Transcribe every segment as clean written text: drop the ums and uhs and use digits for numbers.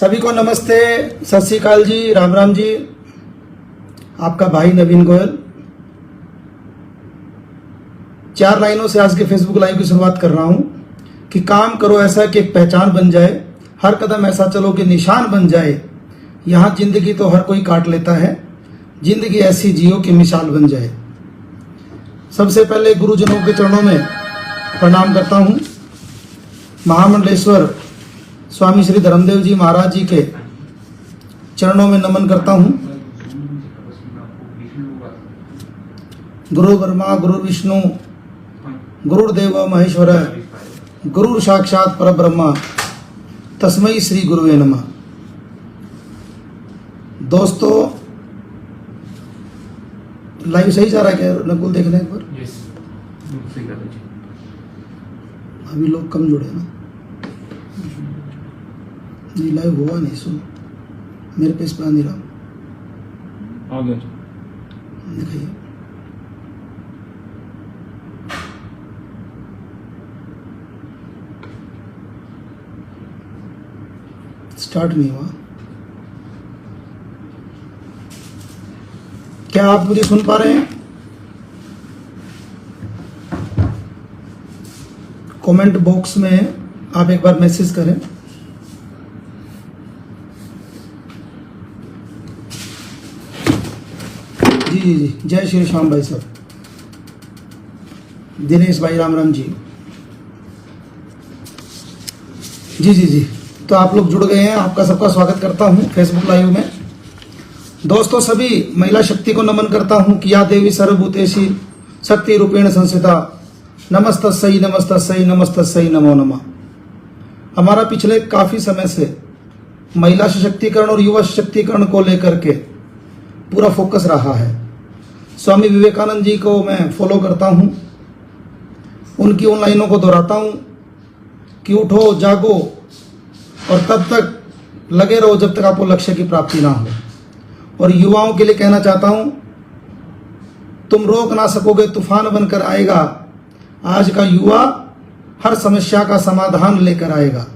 सभी को नमस्ते, सत श्री अकाल जी, राम राम जी। आपका भाई नवीन गोयल 4 लाइनों से आज के फेसबुक लाइव की शुरुआत कर रहा हूं कि काम करो ऐसा कि एक पहचान बन जाए, हर कदम ऐसा चलो कि निशान बन जाए। यहां जिंदगी तो हर कोई काट लेता है, जिंदगी ऐसी जियो कि मिसाल बन जाए। सबसे पहले गुरुजनों के चरणों में प्रणाम करता हूं। महामंडलेश्वर स्वामी श्री धर्मदेव जी महाराज जी के चरणों में नमन करता हूं। गुरु ब्रह्मा गुरु विष्णु गुरुदेव महेश्वर गुरु साक्षात परब्रह्म तस्मै श्री गुरुवे नमः। दोस्तों, लाइव सही जा रहा है क्या नकुल? देखना एक बार। अभी लोग कम जुड़े ना, नहीं लाइव हुआ नहीं। सुन, मेरे पे इस पर आ नहीं रहा। आ गया दिखाइए। स्टार्ट नहीं हुआ। क्या आप मुझे सुन पा रहे हैं? कमेंट बॉक्स में आप एक बार मैसेज करें। जी जी जी, जय श्री श्याम भाई साहब, दिनेश भाई, राम राम जी। जी जी जी, तो आप लोग जुड़ गए हैं, आपका सबका स्वागत करता हूं फेसबुक लाइव में। दोस्तों, सभी महिला शक्ति को नमन करता हूं कि या देवी सर्वभूतेषु शक्ति रूपेण संस्थिता, नमस्तस्यै नमस्तस्यै नमस्तस्यै नमो नमः। हमारा पिछले काफी समय से महिला सशक्तिकरण और युवा सशक्तिकरण को लेकर के पूरा फोकस रहा है। स्वामी विवेकानंद जी को मैं फॉलो करता हूं, उनकी उन लाइनों को दोहराता हूं कि उठो जागो और तब तक लगे रहो जब तक आपको लक्ष्य की प्राप्ति ना हो। और युवाओं के लिए कहना चाहता हूं, तुम रोक ना सकोगे, तूफान बनकर आएगा। आज का युवा हर समस्या का समाधान लेकर आएगा।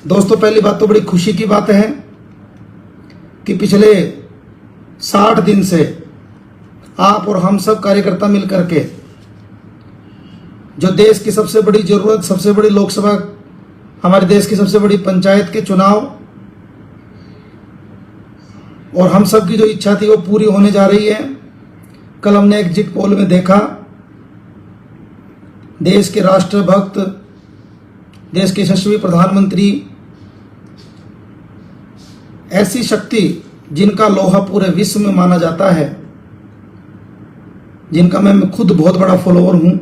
दोस्तों, पहली बात तो बड़ी खुशी की बात है कि पिछले 60 दिन से आप और हम सब कार्यकर्ता मिलकर के जो देश की सबसे बड़ी जरूरत, सबसे बड़ी लोकसभा, हमारे देश की सबसे बड़ी पंचायत के चुनाव और हम सब की जो इच्छा थी वो पूरी होने जा रही है। कल हमने एग्जिट पोल में देखा, देश के राष्ट्रभक्त, देश के यशस्वी प्रधानमंत्री, ऐसी शक्ति जिनका लोहा पूरे विश्व में माना जाता है, जिनका मैं खुद बहुत बड़ा फॉलोअर हूं,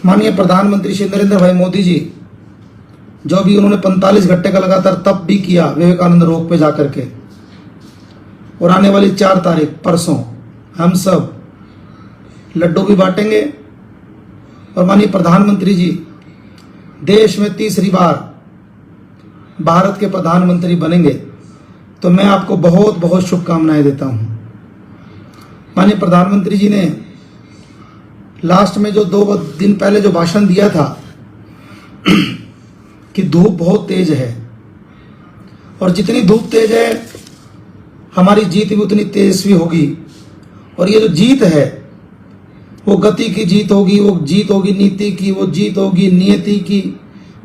माननीय प्रधानमंत्री श्री नरेंद्र भाई मोदी जी, जो भी उन्होंने 45 घंटे का लगातार तप भी किया विवेकानंद रोक पे जाकर के, और आने वाली 4 तारीख परसों हम सब लड्डू भी बांटेंगे। और माननीय प्रधानमंत्री जी देश में तीसरी बार भारत के प्रधानमंत्री बनेंगे, तो मैं आपको बहुत बहुत शुभकामनाएं देता हूं। माननीय प्रधानमंत्री जी ने लास्ट में जो 2 दिन पहले जो भाषण दिया था कि धूप बहुत तेज है और जितनी धूप तेज है हमारी जीत भी उतनी तेजस्वी होगी। और ये जो जीत है वो गति की जीत होगी, वो जीत होगी नीति की, वो जीत होगी नियति की,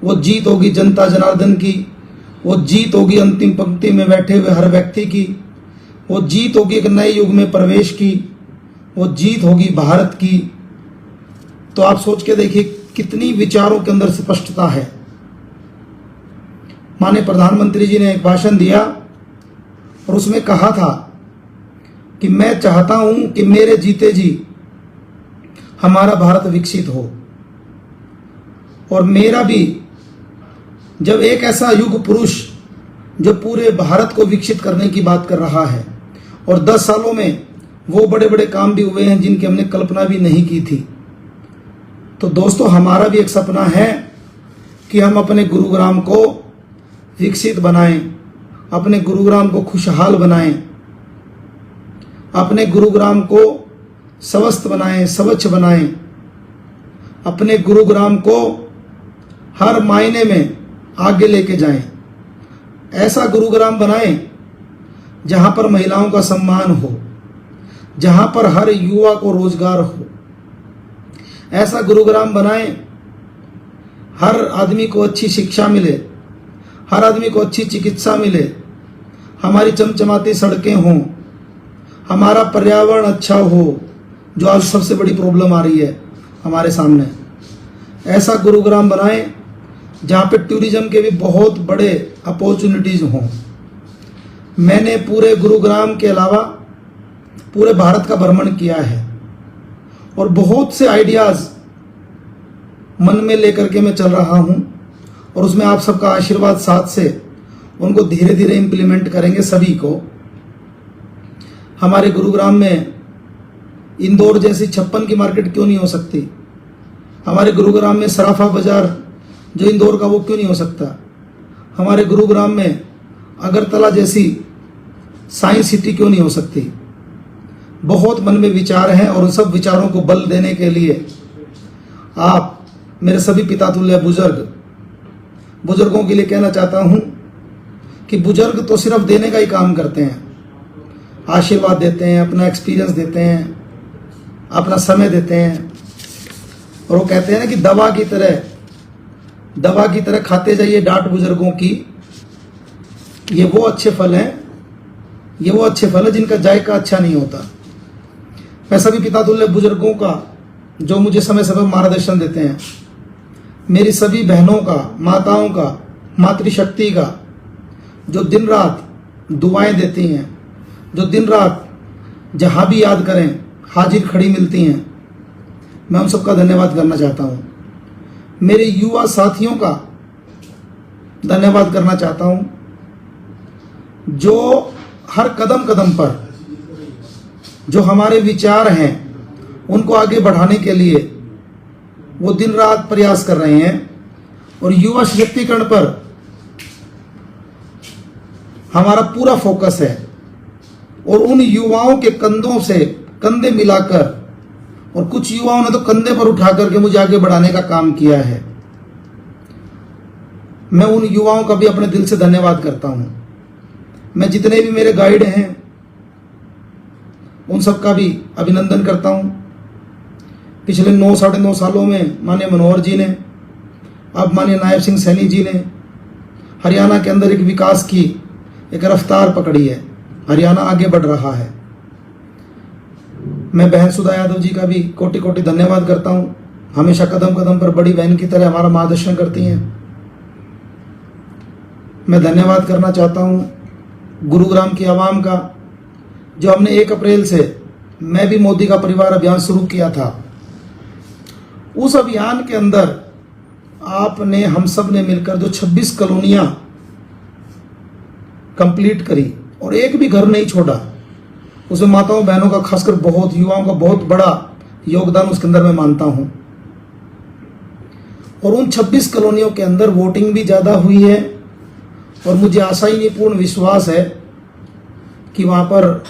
वो जीत होगी जनता जनार्दन की, वो जीत होगी अंतिम पंक्ति में बैठे हुए हर व्यक्ति की, वो जीत होगी एक नए युग में प्रवेश की, वो जीत होगी भारत की। तो आप सोच के देखिए कितनी विचारों के अंदर स्पष्टता है। माननीय प्रधानमंत्री जी ने एक भाषण दिया और उसमें कहा था कि मैं चाहता हूं कि मेरे जीते जी हमारा भारत विकसित हो। और मेरा भी, जब एक ऐसा युग पुरुष जो पूरे भारत को विकसित करने की बात कर रहा है और 10 सालों में वो बड़े बड़े काम भी हुए हैं जिनकी हमने कल्पना भी नहीं की थी, तो दोस्तों हमारा भी एक सपना है कि हम अपने गुरुग्राम को विकसित बनाएं, अपने गुरुग्राम को खुशहाल बनाएं, अपने गुरुग्राम को स्वस्थ बनाएं, स्वच्छ बनाएं, अपने गुरुग्राम को हर मायने में आगे लेके जाएं। ऐसा गुरुग्राम बनाएं जहां पर महिलाओं का सम्मान हो, जहां पर हर युवा को रोजगार हो। ऐसा गुरुग्राम बनाएं हर आदमी को अच्छी शिक्षा मिले, हर आदमी को अच्छी चिकित्सा मिले, हमारी चमचमाती सड़कें हों, हमारा पर्यावरण अच्छा हो, जो आज सबसे बड़ी प्रॉब्लम आ रही है हमारे सामने। ऐसा गुरुग्राम बनाएं जहाँ पे टूरिज्म के भी बहुत बड़े अपॉर्चुनिटीज हों। मैंने पूरे गुरुग्राम के अलावा पूरे भारत का भ्रमण किया है और बहुत से आइडियाज मन में लेकर के मैं चल रहा हूँ और उसमें आप सबका आशीर्वाद साथ से उनको धीरे धीरे इम्प्लीमेंट करेंगे सभी को। हमारे गुरुग्राम में इंदौर जैसी 56 की मार्केट क्यों नहीं हो सकती? हमारे गुरुग्राम में सराफा बाजार जो इंदौर का वो क्यों नहीं हो सकता? हमारे गुरुग्राम में अगरतला जैसी साइंस सिटी क्यों नहीं हो सकती? बहुत मन में विचार हैं और उन सब विचारों को बल देने के लिए आप मेरे सभी पिता तुल्य बुजुर्गों के लिए कहना चाहता हूं कि बुजुर्ग तो सिर्फ देने का ही काम करते हैं, आशीर्वाद देते हैं, अपना एक्सपीरियंस देते हैं, अपना समय देते हैं। और वो कहते हैं ना कि दवा की तरह खाते जाइए डांट बुजुर्गों की। ये वो अच्छे फल हैं जिनका जायका अच्छा नहीं होता। मैं सभी पिता तुल्य बुजुर्गों का जो मुझे समय समय मार्गदर्शन देते हैं, मेरी सभी बहनों का, माताओं का, मातृशक्ति का, जो दिन रात दुआएं देती हैं, जो दिन रात जहां भी याद करें हाजिर खड़ी मिलती हैं, मैं उन सबका धन्यवाद करना चाहता हूं। मेरे युवा साथियों का धन्यवाद करना चाहता हूं जो हर कदम कदम पर जो हमारे विचार हैं उनको आगे बढ़ाने के लिए वो दिन रात प्रयास कर रहे हैं और युवा सशक्तिकरण पर हमारा पूरा फोकस है और उन युवाओं के कंधों से कंधे मिलाकर, और कुछ युवाओं ने तो कंधे पर उठा करके मुझे आगे बढ़ाने का काम किया है। मैं उन युवाओं का भी अपने दिल से धन्यवाद करता हूं। मैं जितने भी मेरे गाइड हैं उन सबका भी अभिनंदन करता हूं। पिछले 9 साढ़े 9 सालों में माननीय मनोहर जी ने, अब माननीय नायब सिंह सैनी जी ने हरियाणा के अंदर एक विकास की एक रफ्तार पकड़ी है। हरियाणा आगे बढ़ रहा है। मैं बहन सुधा यादव जी का भी कोटि कोटि धन्यवाद करता हूं। हमेशा कदम कदम पर बड़ी बहन की तरह हमारा मार्गदर्शन करती हैं। मैं धन्यवाद करना चाहता हूं गुरुग्राम की आवाम का, जो हमने 1 अप्रैल से मैं भी मोदी का परिवार अभियान शुरू किया था। उस अभियान के अंदर आपने, हम सब ने मिलकर जो 26 कॉलोनियां कंप्लीट करी और एक भी घर नहीं छोड़ा, उसमें माताओं बहनों का, खासकर बहुत युवाओं का बहुत बड़ा योगदान उसके अंदर मैं मानता हूं। और उन 26 कॉलोनियों के अंदर वोटिंग भी ज्यादा हुई है और मुझे आशा ही नहीं, पूर्ण विश्वास है कि वहां पर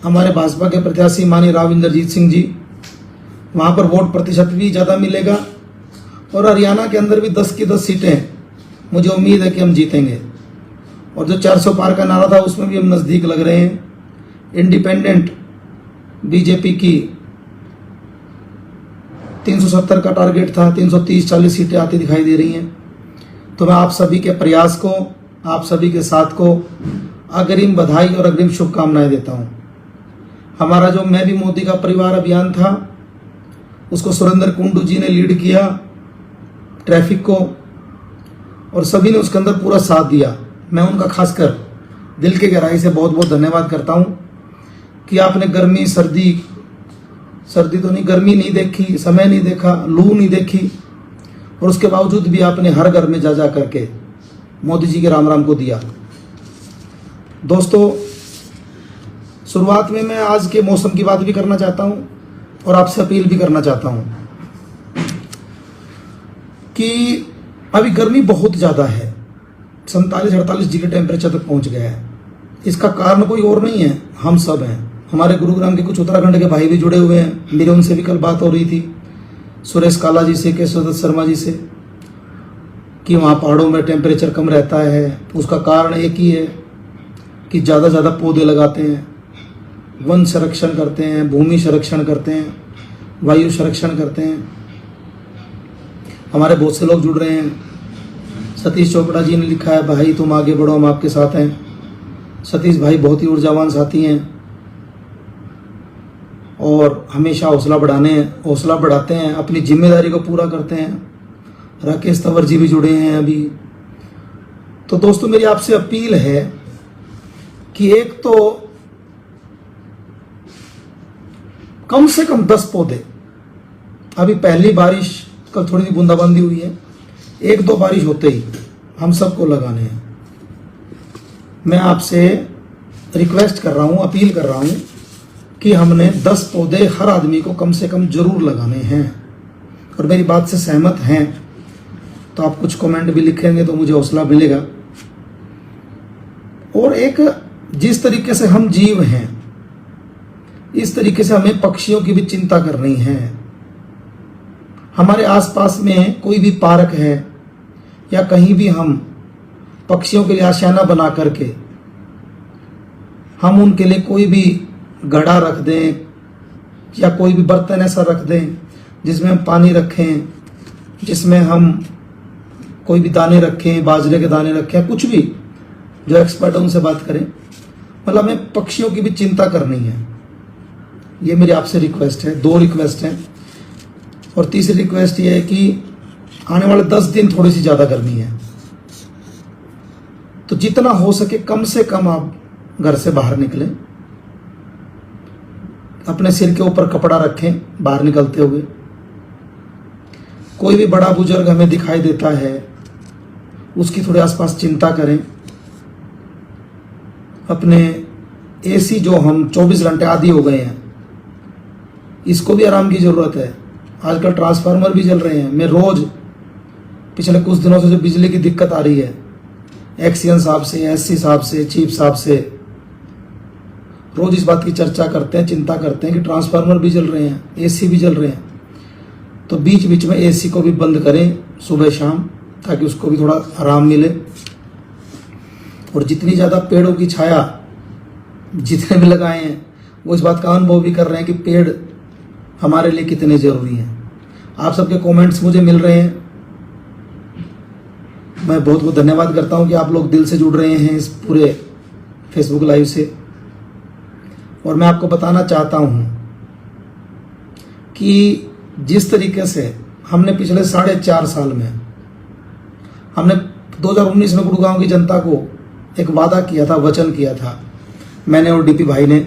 हमारे भाजपा के प्रत्याशी माननीय राव इंद्रजीत सिंह जी, वहां पर वोट प्रतिशत भी ज्यादा मिलेगा और हरियाणा के अंदर भी 10 की 10 सीटें मुझे उम्मीद है कि हम जीतेंगे। और जो 400 पार का नारा था उसमें भी हम नजदीक लग रहे हैं। इंडिपेंडेंट बीजेपी की 370 का टारगेट था, 330-40 सीटें आती दिखाई दे रही हैं। तो मैं आप सभी के प्रयास को, आप सभी के साथ को अग्रिम बधाई और अग्रिम शुभकामनाएं देता हूं। हमारा जो मैं भी मोदी का परिवार अभियान था उसको सुरेंद्र कुंडू जी ने लीड किया, ट्रैफिक को, और सभी ने उसके अंदर पूरा साथ दिया। मैं उनका खासकर दिल के गहराई से बहुत बहुत धन्यवाद करता हूं कि आपने गर्मी सर्दी तो नहीं, गर्मी नहीं देखी, समय नहीं देखा, लू नहीं देखी, और उसके बावजूद भी आपने हर घर में जा जा करके मोदी जी के राम राम को दिया। दोस्तों, शुरुआत में मैं आज के मौसम की बात भी करना चाहता हूं और आपसे अपील भी करना चाहता हूं कि अभी गर्मी बहुत ज़्यादा है, 47-48 डिग्री टेम्परेचर तक पहुंच गया है। इसका कारण कोई और नहीं है, हम सब हैं। हमारे गुरुग्राम के कुछ उत्तराखंड के भाई भी जुड़े हुए हैं, मेरे उनसे भी कल बात हो रही थी, सुरेश काला जी से, केशव दत्त शर्मा जी से। कि वहाँ पहाड़ों में टेम्परेचर कम रहता है, उसका कारण एक ही है कि ज़्यादा ज़्यादा पौधे लगाते हैं, वन संरक्षण करते हैं, भूमि संरक्षण करते हैं, वायु संरक्षण करते हैं। हमारे बहुत से लोग जुड़ रहे हैं। सतीश चोपड़ा जी ने लिखा है, भाई तुम आगे बढ़ो, हम आपके साथ हैं। सतीश भाई बहुत ही ऊर्जावान साथी हैं और हमेशा हौसला बढ़ाते हैं, अपनी जिम्मेदारी को पूरा करते हैं। राकेश तंवर जी भी जुड़े हैं अभी। तो दोस्तों मेरी आपसे अपील है कि एक तो कम से कम 10 पौधे, अभी पहली बारिश कल थोड़ी सी बूंदाबांदी हुई है, 1-2 बारिश होते ही हम सबको लगाने हैं। मैं आपसे रिक्वेस्ट कर रहा हूं, अपील कर रहा हूं कि हमने 10 पौधे हर आदमी को कम से कम जरूर लगाने हैं। और मेरी बात से सहमत हैं तो आप कुछ कमेंट भी लिखेंगे तो मुझे हौसला मिलेगा। और एक जिस तरीके से हम जीव हैं, इस तरीके से हमें पक्षियों की भी चिंता करनी है। हमारे आसपास में कोई भी पार्क है या कहीं भी हम पक्षियों के लिए आशियाना बना करके हम उनके लिए कोई भी घड़ा रख दें या कोई भी बर्तन ऐसा रख दें जिसमें हम पानी रखें, जिसमें हम कोई भी दाने रखें, बाजरे के दाने रखें, कुछ भी, जो एक्सपर्ट है उनसे बात करें। मतलब हमें पक्षियों की भी चिंता करनी है। ये मेरी आपसे रिक्वेस्ट है। 2 रिक्वेस्ट हैं। और तीसरी रिक्वेस्ट ये है कि आने वाले 10 दिन थोड़ी सी ज़्यादा गर्मी है, तो जितना हो सके कम से कम आप घर से बाहर निकलें, अपने सिर के ऊपर कपड़ा रखें बाहर निकलते हुए। कोई भी बड़ा बुजुर्ग हमें दिखाई देता है, उसकी थोड़े आसपास चिंता करें। अपने एसी जो हम 24 घंटे आदी हो गए हैं, इसको भी आराम की ज़रूरत है। आजकल ट्रांसफार्मर भी जल रहे हैं। मैं रोज़ पिछले कुछ दिनों से जो बिजली की दिक्कत आ रही है, एक्सीएन साहब से, एससी साहब से, चीफ साहब से रोज़ इस बात की चर्चा करते हैं, चिंता करते हैं कि ट्रांसफार्मर भी जल रहे हैं, एसी भी जल रहे हैं। तो बीच बीच में एसी को भी बंद करें सुबह शाम, ताकि उसको भी थोड़ा आराम मिले। और जितनी ज़्यादा पेड़ों की छाया जितने भी लगाए हैं, वो इस बात का अनुभव भी कर रहे हैं कि पेड़ हमारे लिए कितने ज़रूरी हैं। आप सबके कमेंट्स मुझे मिल रहे हैं, मैं बहुत बहुत धन्यवाद करता हूं कि आप लोग दिल से जुड़ रहे हैं इस पूरे फेसबुक लाइव से। और मैं आपको बताना चाहता हूं कि जिस तरीके से हमने पिछले 4.5 साल में हमने 2019 में गुड़गांव की जनता को एक वादा किया था, वचन किया था, मैंने और डीपी भाई ने।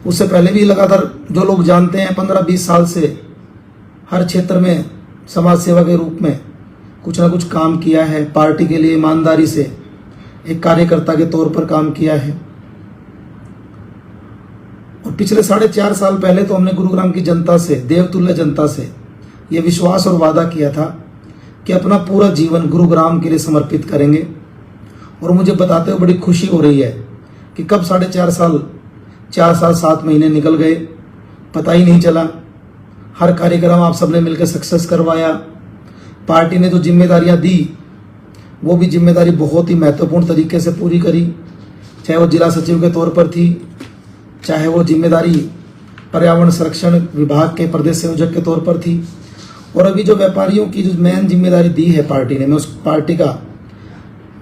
उससे पहले भी लगातार जो लोग जानते हैं 15-20 साल से हर क्षेत्र में समाज सेवा के रूप में कुछ ना कुछ काम किया है। पार्टी के लिए ईमानदारी से एक कार्यकर्ता के तौर पर काम किया है। और पिछले 4.5 साल पहले तो हमने गुरुग्राम की जनता से, देवतुल्य जनता से यह विश्वास और वादा किया था कि अपना पूरा जीवन गुरुग्राम के लिए समर्पित करेंगे। और मुझे बताते हुए बड़ी खुशी हो रही है कि कब 4.5 साल, 4 साल 7 महीने निकल गए, पता ही नहीं चला। हर कार्यक्रम आप सबने मिलकर सक्सेस करवाया। पार्टी ने जो जिम्मेदारियां दी, वो भी जिम्मेदारी बहुत ही महत्वपूर्ण तरीके से पूरी करी। चाहे वो जिला सचिव के तौर पर थी, चाहे वो जिम्मेदारी पर्यावरण संरक्षण विभाग के प्रदेश संयोजक के तौर पर थी, और अभी जो व्यापारियों की जो मेन जिम्मेदारी दी है पार्टी ने, मैं उस पार्टी का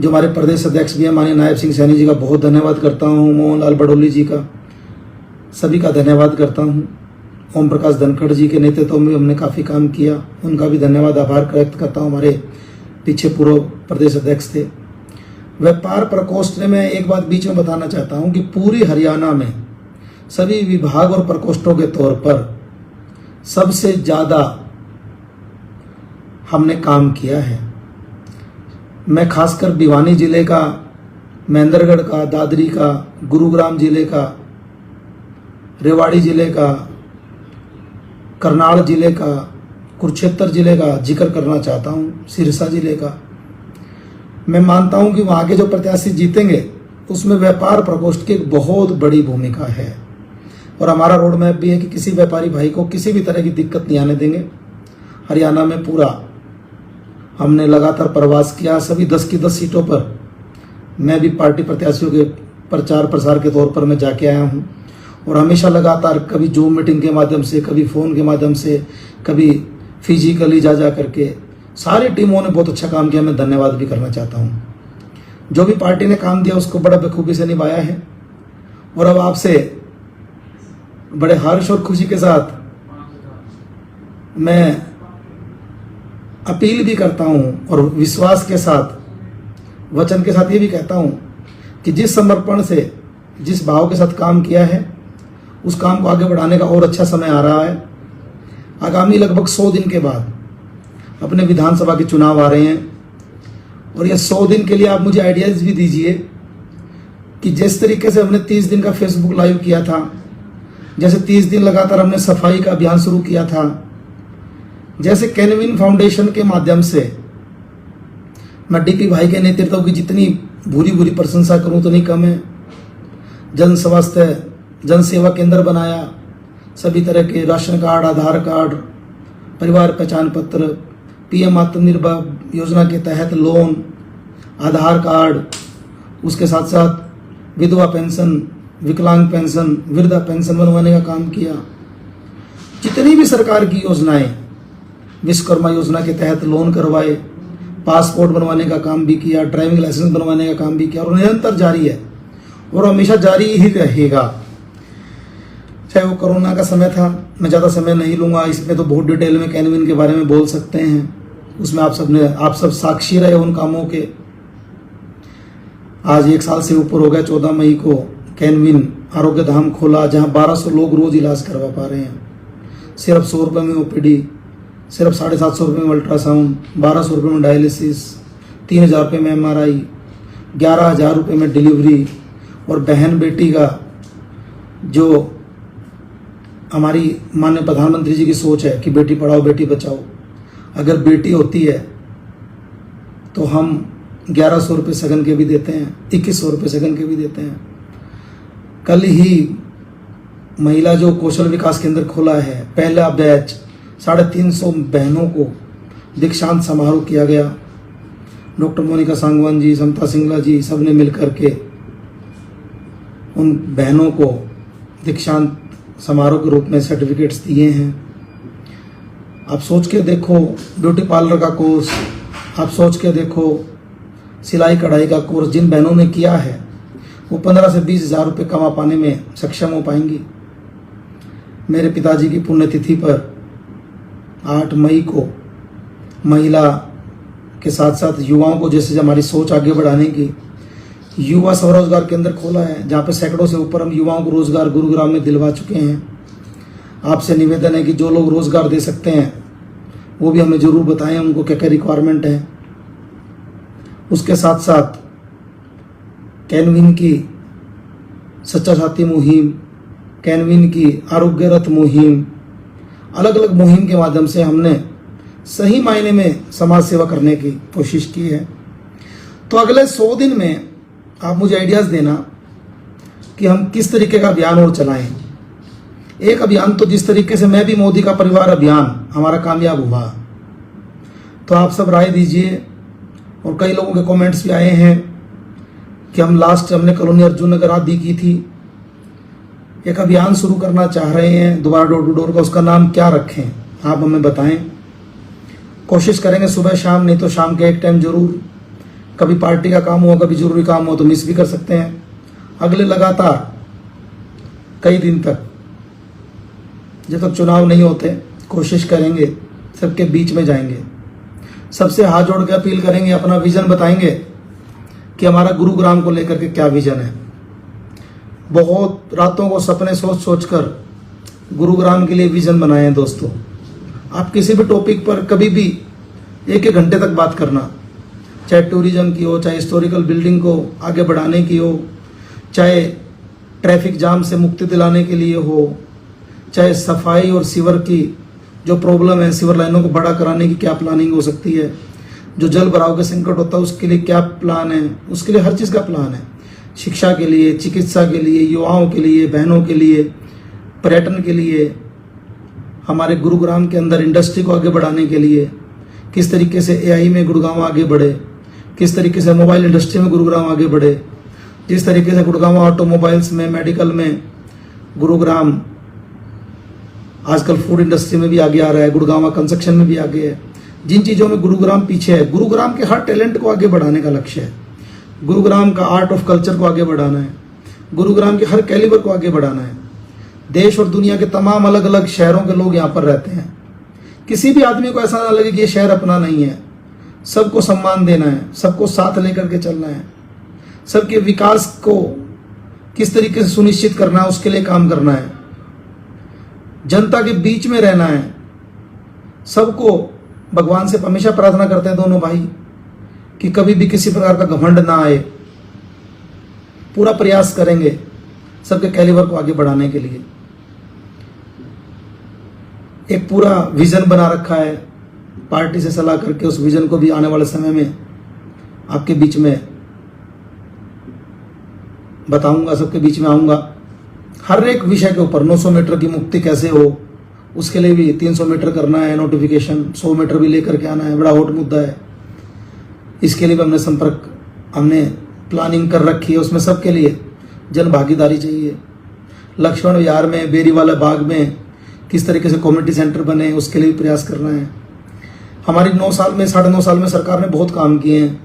जो हमारे प्रदेश अध्यक्ष भी हैं माननीय नायब सिंह सैनी जी का बहुत धन्यवाद करता हूँ, मोहन लाल बडोली जी का, सभी का धन्यवाद करता हूँ। ओम प्रकाश धनखड़ जी के नेतृत्व में हमने काफ़ी काम किया, उनका भी धन्यवाद, आभार व्यक्त करता हूँ। हमारे पीछे पूर्व प्रदेश अध्यक्ष थे। व्यापार प्रकोष्ठ में मैं एक बात बीच में बताना चाहता हूँ कि पूरी हरियाणा में सभी विभाग और प्रकोष्ठों के तौर पर सबसे ज़्यादा हमने काम किया है। मैं खासकर भिवानी जिले का, महेंद्रगढ़ का, दादरी का, गुरुग्राम जिले का, रेवाड़ी जिले का, करनाल जिले का, कुरुक्षेत्र जिले का जिक्र करना चाहता हूँ, सिरसा जिले का। मैं मानता हूँ कि वहाँ के जो प्रत्याशी जीतेंगे उसमें व्यापार प्रकोष्ठ की एक बहुत बड़ी भूमिका है। और हमारा रोड मैप भी है कि किसी व्यापारी भाई को किसी भी तरह की दिक्कत नहीं आने देंगे। हरियाणा में पूरा हमने लगातार प्रवास किया। सभी 10 की 10 सीटों पर मैं भी पार्टी प्रत्याशियों के प्रचार प्रसार के तौर पर मैं जाके आया हूँ और हमेशा लगातार कभी जूम मीटिंग के माध्यम से, कभी फ़ोन के माध्यम से, कभी फिजिकली जा करके सारी टीमों ने बहुत अच्छा काम किया। मैं धन्यवाद भी करना चाहता हूँ। जो भी पार्टी ने काम दिया उसको बड़ा बखूबी से निभाया है और अब आपसे बड़े हर्ष और खुशी के साथ मैं अपील भी करता हूँ और विश्वास के साथ, वचन के साथ ये भी कहता हूँ कि जिस समर्पण से, जिस भाव के साथ काम किया है उस काम को आगे बढ़ाने का और अच्छा समय आ रहा है। आगामी लगभग 100 दिन के बाद अपने विधानसभा के चुनाव आ रहे हैं और ये 100 दिन के लिए आप मुझे आइडियाज़ भी दीजिए कि जिस तरीके से हमने 30 दिन का फेसबुक लाइव किया था, जैसे 30 दिन लगातार हमने सफाई का अभियान शुरू किया था, जैसे कैनविन फाउंडेशन के माध्यम से मैं डीपी भाई के नेतृत्व की जितनी भूरी प्रशंसा करूं तो नहीं कम है। जन स्वास्थ्य, जन सेवा केंद्र बनाया, सभी तरह के राशन कार्ड, आधार कार्ड, परिवार पहचान पत्र, पीएम आत्मनिर्भर योजना के तहत लोन, आधार कार्ड, उसके साथ साथ विधवा पेंशन, विकलांग पेंशन, वृद्धा पेंशन बनवाने का काम किया। जितनी भी सरकार की योजनाएं, विश्वकर्मा योजना के तहत लोन करवाए, पासपोर्ट बनवाने का काम भी किया, ड्राइविंग लाइसेंस बनवाने का काम भी किया और निरंतर जारी है और हमेशा जारी ही रहेगा। चाहे वो कोरोना का समय था, मैं ज़्यादा समय नहीं लूँगा, इसमें तो बहुत डिटेल में कैनविन के बारे में बोल सकते हैं। उसमें आप सब साक्षी रहे उन कामों के। आज 1 साल से ऊपर हो गया। 14 मई को कैनविन आरोग्य धाम खोला, जहाँ 1200 लोग रोज इलाज करवा पा रहे हैं। सिर्फ 100 रुपये में ओपीडी, सिर्फ 750 रुपये में अल्ट्रासाउंड, 1200 रुपये में डायलिसिस, 3000 रुपये में MRI, 11,000 रुपये में डिलीवरी। और बहन बेटी का जो हमारी माननीय प्रधानमंत्री जी की सोच है कि बेटी पढ़ाओ बेटी बचाओ, अगर बेटी होती है तो हम 1100 रुपये सगन के भी देते हैं, 2100 रुपये सगन के भी देते हैं। कल ही महिला जो कौशल विकास केंद्र खोला है, पहला बैच 350 बहनों को दीक्षांत समारोह किया गया। डॉक्टर मोनिका सांगवान जी, समता सिंगला जी, सब ने मिलकर के उन बहनों को दीक्षांत समारोह के रूप में सर्टिफिकेट्स दिए हैं। आप सोच के देखो, ब्यूटी पार्लर का कोर्स, आप सोच के देखो सिलाई कढ़ाई का कोर्स जिन बहनों ने किया है वो 15 से 20 हज़ार रुपये कमा पाने में सक्षम हो पाएंगी। मेरे पिताजी की पुण्यतिथि पर 8 मई को महिला के साथ साथ युवाओं को, जैसे हमारी सोच आगे बढ़ाने की, युवा स्वरोजगार केंद्र खोला है, जहाँ पे सैकड़ों से ऊपर हम युवाओं को रोजगार गुरुग्राम में दिलवा चुके हैं। आपसे निवेदन है कि जो लोग रोजगार दे सकते हैं वो भी हमें जरूर बताएं उनको क्या क्या रिक्वायरमेंट है। उसके साथ साथ कैनविन की सच्चा साथी मुहिम, कैनविन की आरोग्य रथ मुहिम, अलग अलग मुहिम के माध्यम से हमने सही मायने में समाज सेवा करने की कोशिश की है। तो अगले 100 दिन में आप मुझे आइडियाज़ देना कि हम किस तरीके का अभियान और चलाएं। एक अभियान तो जिस तरीके से मैं भी मोदी का परिवार अभियान हमारा कामयाब हुआ, तो आप सब राय दीजिए। और कई लोगों के कमेंट्स भी आए हैं कि हमने कॉलोनी अर्जुन नगर आदि की थी, एक अभियान शुरू करना चाह रहे हैं दोबारा डोर टू डोर का, उसका नाम क्या रखें आप हमें बताएं। कोशिश करेंगे सुबह शाम, नहीं तो शाम के एक टाइम जरूर। कभी पार्टी का काम हो, कभी जरूरी काम हो तो मिस भी कर सकते हैं। अगले लगातार कई दिन तक जब तक चुनाव नहीं होते कोशिश करेंगे, सबके बीच में जाएंगे, सबसे हाथ जोड़ के अपील करेंगे, अपना विजन बताएंगे कि हमारा गुरुग्राम को लेकर के क्या विजन है। बहुत रातों को सपने सोच सोच कर गुरुग्राम के लिए विजन बनाए हैं दोस्तों। आप किसी भी टॉपिक पर कभी भी 1-1 घंटे तक बात करना, चाहे टूरिज्म की हो, चाहे हिस्टोरिकल बिल्डिंग को आगे बढ़ाने की हो, चाहे ट्रैफिक जाम से मुक्ति दिलाने के लिए हो, चाहे सफाई और सीवर की जो प्रॉब्लम है, सीवर लाइनों को बड़ा कराने की क्या प्लानिंग हो सकती है, जो जल भराव का संकट होता है उसके लिए क्या प्लान है, उसके लिए हर चीज़ का प्लान है। शिक्षा के लिए, चिकित्सा के लिए, युवाओं के लिए, बहनों के लिए, पर्यटन के लिए, हमारे गुरुग्राम के अंदर इंडस्ट्री को आगे बढ़ाने के लिए, किस तरीके से एआई में गुड़गांव आगे बढ़े, किस तरीके से मोबाइल इंडस्ट्री में गुरुग्राम आगे बढ़े, जिस तरीके से गुड़गांव ऑटोमोबाइल्स में, मेडिकल में गुरुग्राम आजकल फूड इंडस्ट्री में भी आगे आ रहा है, गुड़गांव कंस्ट्रक्शन में भी आगे है। जिन चीज़ों में गुरुग्राम पीछे है, गुरुग्राम के हर टैलेंट को आगे बढ़ाने का लक्ष्य है। गुरुग्राम का आर्ट ऑफ कल्चर को आगे बढ़ाना है, गुरुग्राम के हर कैलिबर को आगे बढ़ाना है। देश और दुनिया के तमाम अलग अलग शहरों के लोग यहाँ पर रहते हैं। किसी भी आदमी को ऐसा ना लगे कि ये शहर अपना नहीं है। सबको सम्मान देना है, सबको साथ लेकर के चलना है, सबके विकास को किस तरीके से सुनिश्चित करना है उसके लिए काम करना है, जनता के बीच में रहना है। सबको भगवान से हमेशा प्रार्थना करते हैं दोनों भाई कि कभी भी किसी प्रकार का घमंड ना आए। पूरा प्रयास करेंगे सबके कैलिबर को आगे बढ़ाने के लिए। एक पूरा विजन बना रखा है, पार्टी से सलाह करके उस विजन को भी आने वाले समय में आपके बीच में बताऊंगा, सबके बीच में आऊंगा। हर एक विषय के ऊपर 900 मीटर की मुक्ति कैसे हो, उसके लिए भी 300 मीटर करना है, नोटिफिकेशन 100 मीटर भी लेकर के आना है, बड़ा हॉट मुद्दा है। इसके लिए भी हमने प्लानिंग कर रखी है। उसमें सबके लिए जन भागीदारी चाहिए। लक्ष्मण विहार में, बेरीवाला बाग में किस तरीके से कम्युनिटी सेंटर बने, उसके लिए भी प्रयास करना है। हमारी 9 साल में, 9.5 साल में सरकार ने बहुत काम किए हैं।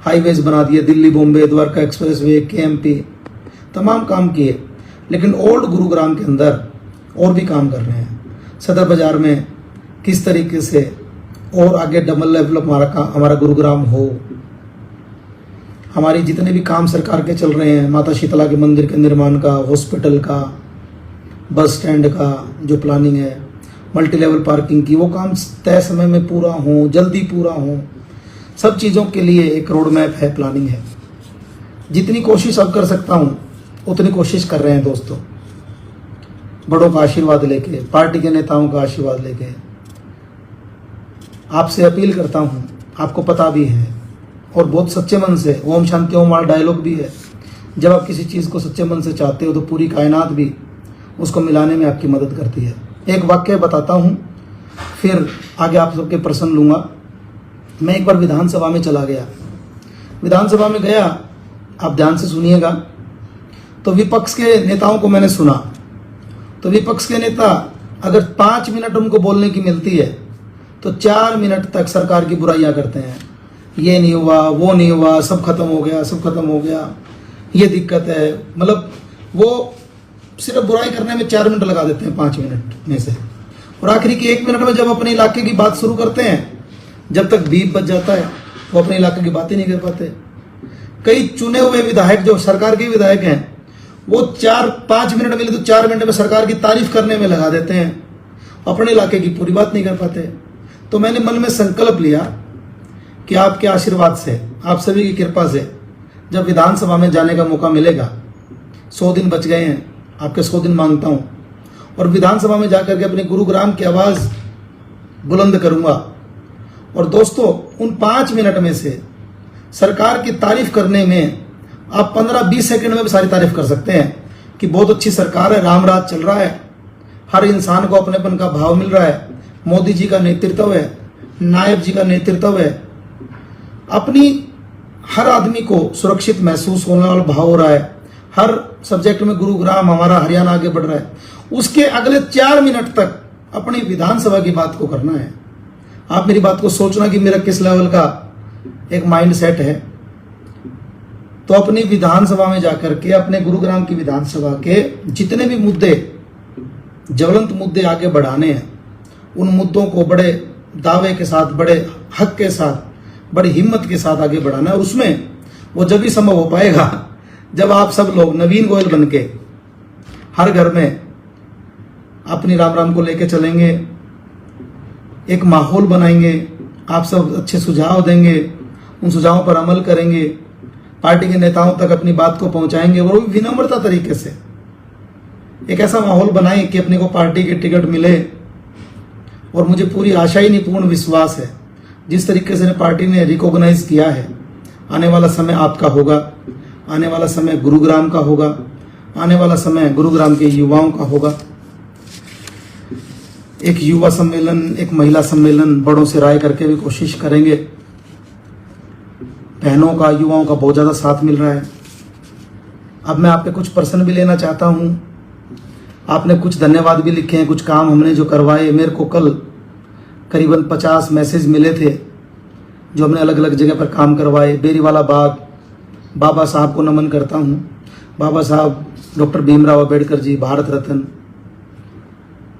हाईवेज बना दिए, दिल्ली बॉम्बे द्वारका एक्सप्रेसवे, केएमपी, तमाम काम किए। लेकिन ओल्ड गुरुग्राम के अंदर और भी काम कर रहे हैं। सदर बाजार में किस तरीके से और आगे डबल डेवलप हमारा गुरुग्राम हो। हमारी जितने भी काम सरकार के चल रहे हैं, माता शीतला के मंदिर के निर्माण का, हॉस्पिटल का, बस स्टैंड का जो प्लानिंग है, मल्टी लेवल पार्किंग की, वो काम तय समय में पूरा हो, जल्दी पूरा हो। सब चीज़ों के लिए एक रोड मैप है, प्लानिंग है। जितनी कोशिश अब कर सकता हूँ उतनी कोशिश कर रहे हैं दोस्तों, बड़ों का आशीर्वाद लेके, पार्टी के नेताओं का आशीर्वाद लेके। आपसे अपील करता हूँ, आपको पता भी है और बहुत सच्चे मन से, ओम शांति ओम वाला डायलॉग भी है। जब आप किसी चीज़ को सच्चे मन से चाहते हो तो पूरी कायनात भी उसको मिलाने में आपकी मदद करती है। एक वाक्य बताता हूँ, फिर आगे आप सबके प्रश्न लूँगा। मैं एक बार विधानसभा में चला गया। विधानसभा में गया, आप ध्यान से सुनिएगा। तो विपक्ष के नेताओं को मैंने सुना। तो विपक्ष के नेता अगर 5 मिनट उनको बोलने की मिलती है तो 4 मिनट तक सरकार की बुराइयां करते हैं। ये नहीं हुआ, वो नहीं हुआ, सब खत्म हो गया, सब खत्म हो गया, ये दिक्कत है। मतलब वो सिर्फ बुराई करने में 4 मिनट लगा देते हैं 5 मिनट में से। और आखिरी के 1 मिनट में जब अपने इलाके की बात शुरू करते हैं, जब तक बीप बच जाता है वो अपने इलाके की बात ही नहीं कर पाते। कई चुने हुए विधायक जो सरकार के विधायक हैं, वो 4-5 मिनट मिले तो 4 मिनट में सरकार की तारीफ करने में लगा देते हैं, अपने इलाके की पूरी बात नहीं कर पाते। तो मैंने मन में संकल्प लिया कि आपके आशीर्वाद से, आप सभी की कृपा से जब विधानसभा में जाने का मौका मिलेगा, 100 दिन बच गए हैं, आपके 100 दिन मांगता हूँ, और विधानसभा में जाकर के अपने गुरुग्राम की आवाज़ बुलंद करूँगा। और दोस्तों, उन 5 मिनट में से सरकार की तारीफ करने में आप 15-20 सेकंड में भी सारी तारीफ कर सकते हैं कि बहुत अच्छी सरकार है, राम राज चल रहा है, हर इंसान को अपनेपन का भाव मिल रहा है, मोदी जी का नेतृत्व है, नायब जी का नेतृत्व है, अपनी हर आदमी को सुरक्षित महसूस होने वाला भाव हो रहा है, हर सब्जेक्ट में गुरुग्राम हमारा हरियाणा आगे बढ़ रहा है। उसके अगले 4 मिनट तक अपनी विधानसभा की बात को करना है। आप मेरी बात को सोचना कि मेरा किस लेवल का एक माइंड सेट है। तो अपनी विधानसभा में जाकर के, अपने गुरुग्राम की विधानसभा के जितने भी मुद्दे, ज्वलंत मुद्दे आगे बढ़ाने हैं, उन मुद्दों को बड़े दावे के साथ, बड़े हक के साथ, बड़ी हिम्मत के साथ आगे बढ़ाना है। और उसमें वो जब भी संभव हो पाएगा जब आप सब लोग नवीन गोयल बन के हर घर में अपनी राम राम को लेके चलेंगे, एक माहौल बनाएंगे, आप सब अच्छे सुझाव देंगे, उन सुझावों पर अमल करेंगे, पार्टी के नेताओं तक अपनी बात को पहुंचाएंगे, और वो भी विनम्रता तरीके से एक ऐसा माहौल बनाएं कि अपने को पार्टी की टिकट मिले। और मुझे पूरी आशा ही नहीं, पूर्ण विश्वास है, जिस तरीके से पार्टी ने रिकॉग्नाइज किया है, आने वाला समय आपका होगा, आने वाला समय गुरुग्राम का होगा, आने वाला समय गुरुग्राम के युवाओं का होगा। एक युवा सम्मेलन, एक महिला सम्मेलन, बड़ों से राय करके भी कोशिश करेंगे। बहनों का, युवाओं का बहुत ज़्यादा साथ मिल रहा है। अब मैं आप पे कुछ प्रश्न भी लेना चाहता हूँ। आपने कुछ धन्यवाद भी लिखे हैं, कुछ काम हमने जो करवाए। मेरे को कल करीबन 50 मैसेज मिले थे जो हमने अलग अलग जगह पर काम करवाए। बेरीवाला बाग, बाबा साहब को नमन करता हूँ। बाबा साहब डॉक्टर भीमराव अंबेडकर जी, भारत रत्न,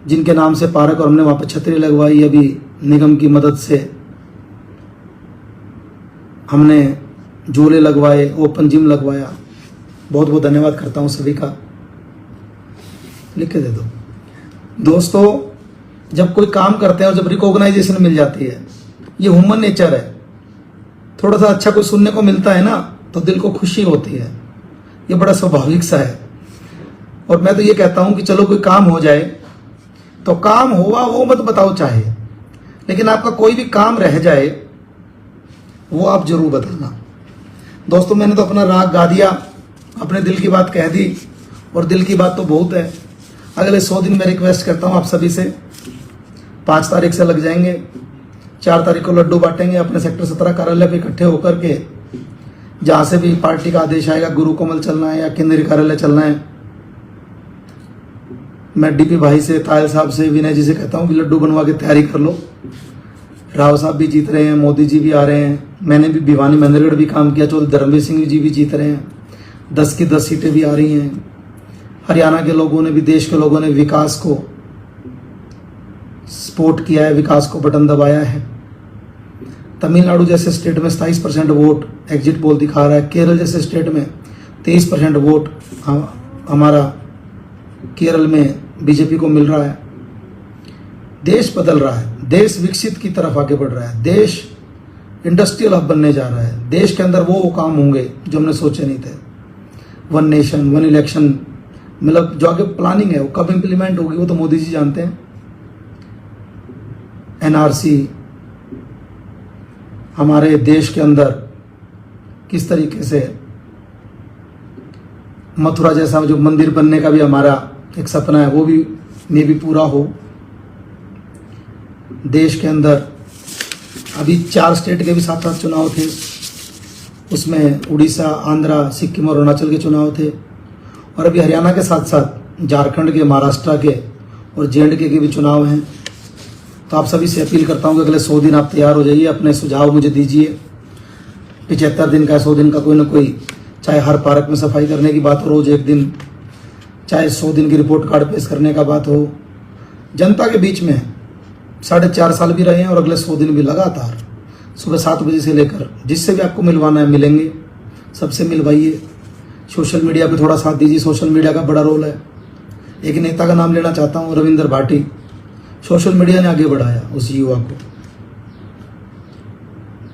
जिनके नाम से पार्क और हमने वहाँ पर छतरी लगवाई। अभी निगम की मदद से हमने झूले लगवाए, ओपन जिम लगवाया। बहुत बहुत धन्यवाद करता हूँ सभी का। लिख के दे दो। दोस्तों, जब कोई काम करते हैं और जब रिकॉग्नाइजेशन मिल जाती है, ये ह्यूमन नेचर है। थोड़ा सा अच्छा कोई सुनने को मिलता है ना तो दिल को खुशी होती है। ये बड़ा स्वाभाविक सा है। और मैं तो ये कहता हूँ कि चलो कोई काम हो जाए तो काम हुआ वो मत बताओ चाहे, लेकिन आपका कोई भी काम रह जाए वो आप जरूर बताना। दोस्तों, मैंने तो अपना राग गा दिया, अपने दिल की बात कह दी, और दिल की बात तो बहुत है। अगले 100 दिन मैं रिक्वेस्ट करता हूँ आप सभी से। 5 तारीख से लग जाएंगे, 4 तारीख को लड्डू बांटेंगे अपने सेक्टर 17 कार्यालय पे इकट्ठे होकर के। जहाँ से भी पार्टी का आदेश आएगा, गुरु कमल चलना है या केंद्रीय कार्यालय चलना है, मैं डीपी भाई से, तायल साहब से, विनय जी से कहता हूँ कि लड्डू बनवा के तैयारी कर लो। राव साहब भी जीत रहे हैं, मोदी जी भी आ रहे हैं, मैंने भी भिवानी महेंद्रगढ़ भी काम किया, चौधरी धर्मवीर सिंह जी भी जीत रहे हैं, 10 की 10 सीटें भी आ रही हैं। हरियाणा के लोगों ने भी, देश के लोगों ने विकास को सपोर्ट किया है, विकास को बटन दबाया है। तमिलनाडु जैसे स्टेट में 27% वोट एग्जिट पोल दिखा रहा है। केरल जैसे स्टेट में 23% वोट हमारा केरल में बीजेपी को मिल रहा है। देश बदल रहा है, देश विकसित की तरफ आगे बढ़ रहा है, देश इंडस्ट्रियल हब बनने जा रहा है। देश के अंदर वो काम होंगे जो हमने सोचे नहीं थे। 1 नेशन 1 इलेक्शन, मतलब जो आगे प्लानिंग है वो कब इम्प्लीमेंट होगी वो तो मोदी जी जानते हैं। एनआरसी हमारे देश के अंदर किस तरीके से, मथुरा जैसा जो मंदिर बनने का भी हमारा एक सपना है वो भी में भी पूरा हो। देश के अंदर अभी 4 स्टेट के भी साथ चुनाव थे, उसमें उड़ीसा, आंध्रा, सिक्किम और अरुणाचल के चुनाव थे, और अभी हरियाणा के साथ साथ झारखंड के, महाराष्ट्र के और जे&के के भी चुनाव हैं। तो आप सभी से अपील करता हूं कि अगले 100 दिन आप तैयार हो जाइए, अपने सुझाव मुझे दीजिए। 75 दिन का, 100 दिन का कोई ना कोई, चाहे हर पार्क में सफाई करने की बात हो रोज 1 दिन, चाहे 100 दिन की रिपोर्ट कार्ड पेश करने का बात हो। जनता के बीच में 4.5 साल भी रहे हैं और अगले 100 दिन भी लगातार सुबह 7 बजे से लेकर जिससे भी आपको मिलवाना है मिलेंगे, सबसे मिलवाइए। सोशल मीडिया पे थोड़ा साथ दीजिए, सोशल मीडिया का बड़ा रोल है। एक नेता का नाम लेना चाहता हूँ, रविंद्र भाटी। सोशल मीडिया ने आगे बढ़ाया उस युवा को।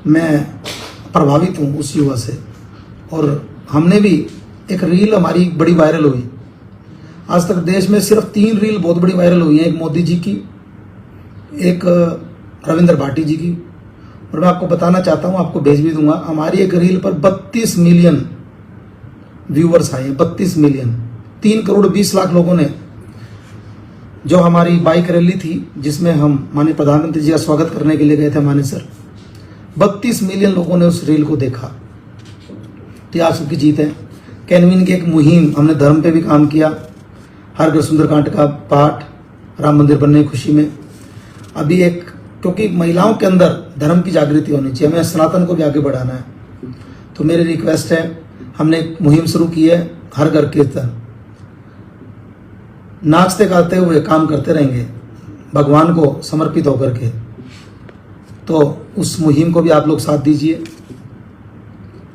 मैं प्रभावित हूँ उस युवा से, और हमने भी एक रील हमारी बड़ी वायरल हुई। आज तक देश में सिर्फ 3 रील बहुत बड़ी वायरल हुई हैं, एक मोदी जी की, एक रविंद्र भाटी जी की, और मैं आपको बताना चाहता हूँ, आपको भेज भी दूंगा। हमारी एक रील पर 32 मिलियन व्यूअर्स आए हैं, 32 मिलियन। 3 करोड़ 20 लाख लोगों ने, जो हमारी बाइक रैली थी जिसमें हम माननीय प्रधानमंत्री जी का स्वागत करने के लिए गए थे मानेसर, 32 मिलियन लोगों ने उस रील को देखा। तो ये आप सबकी जीत है। कैनविन की एक मुहिम, हमने धर्म पे भी काम किया, हर घर सुंदरकांड का पाठ, राम मंदिर बनने की खुशी में। अभी एक, क्योंकि महिलाओं के अंदर धर्म की जागृति होनी चाहिए, हमें सनातन को भी आगे बढ़ाना है, तो मेरी रिक्वेस्ट है, हमने एक मुहिम शुरू की है, हर घर कीर्तन, नाचते गाते हुए काम करते रहेंगे भगवान को समर्पित होकर के। तो उस मुहिम को भी आप लोग साथ दीजिए।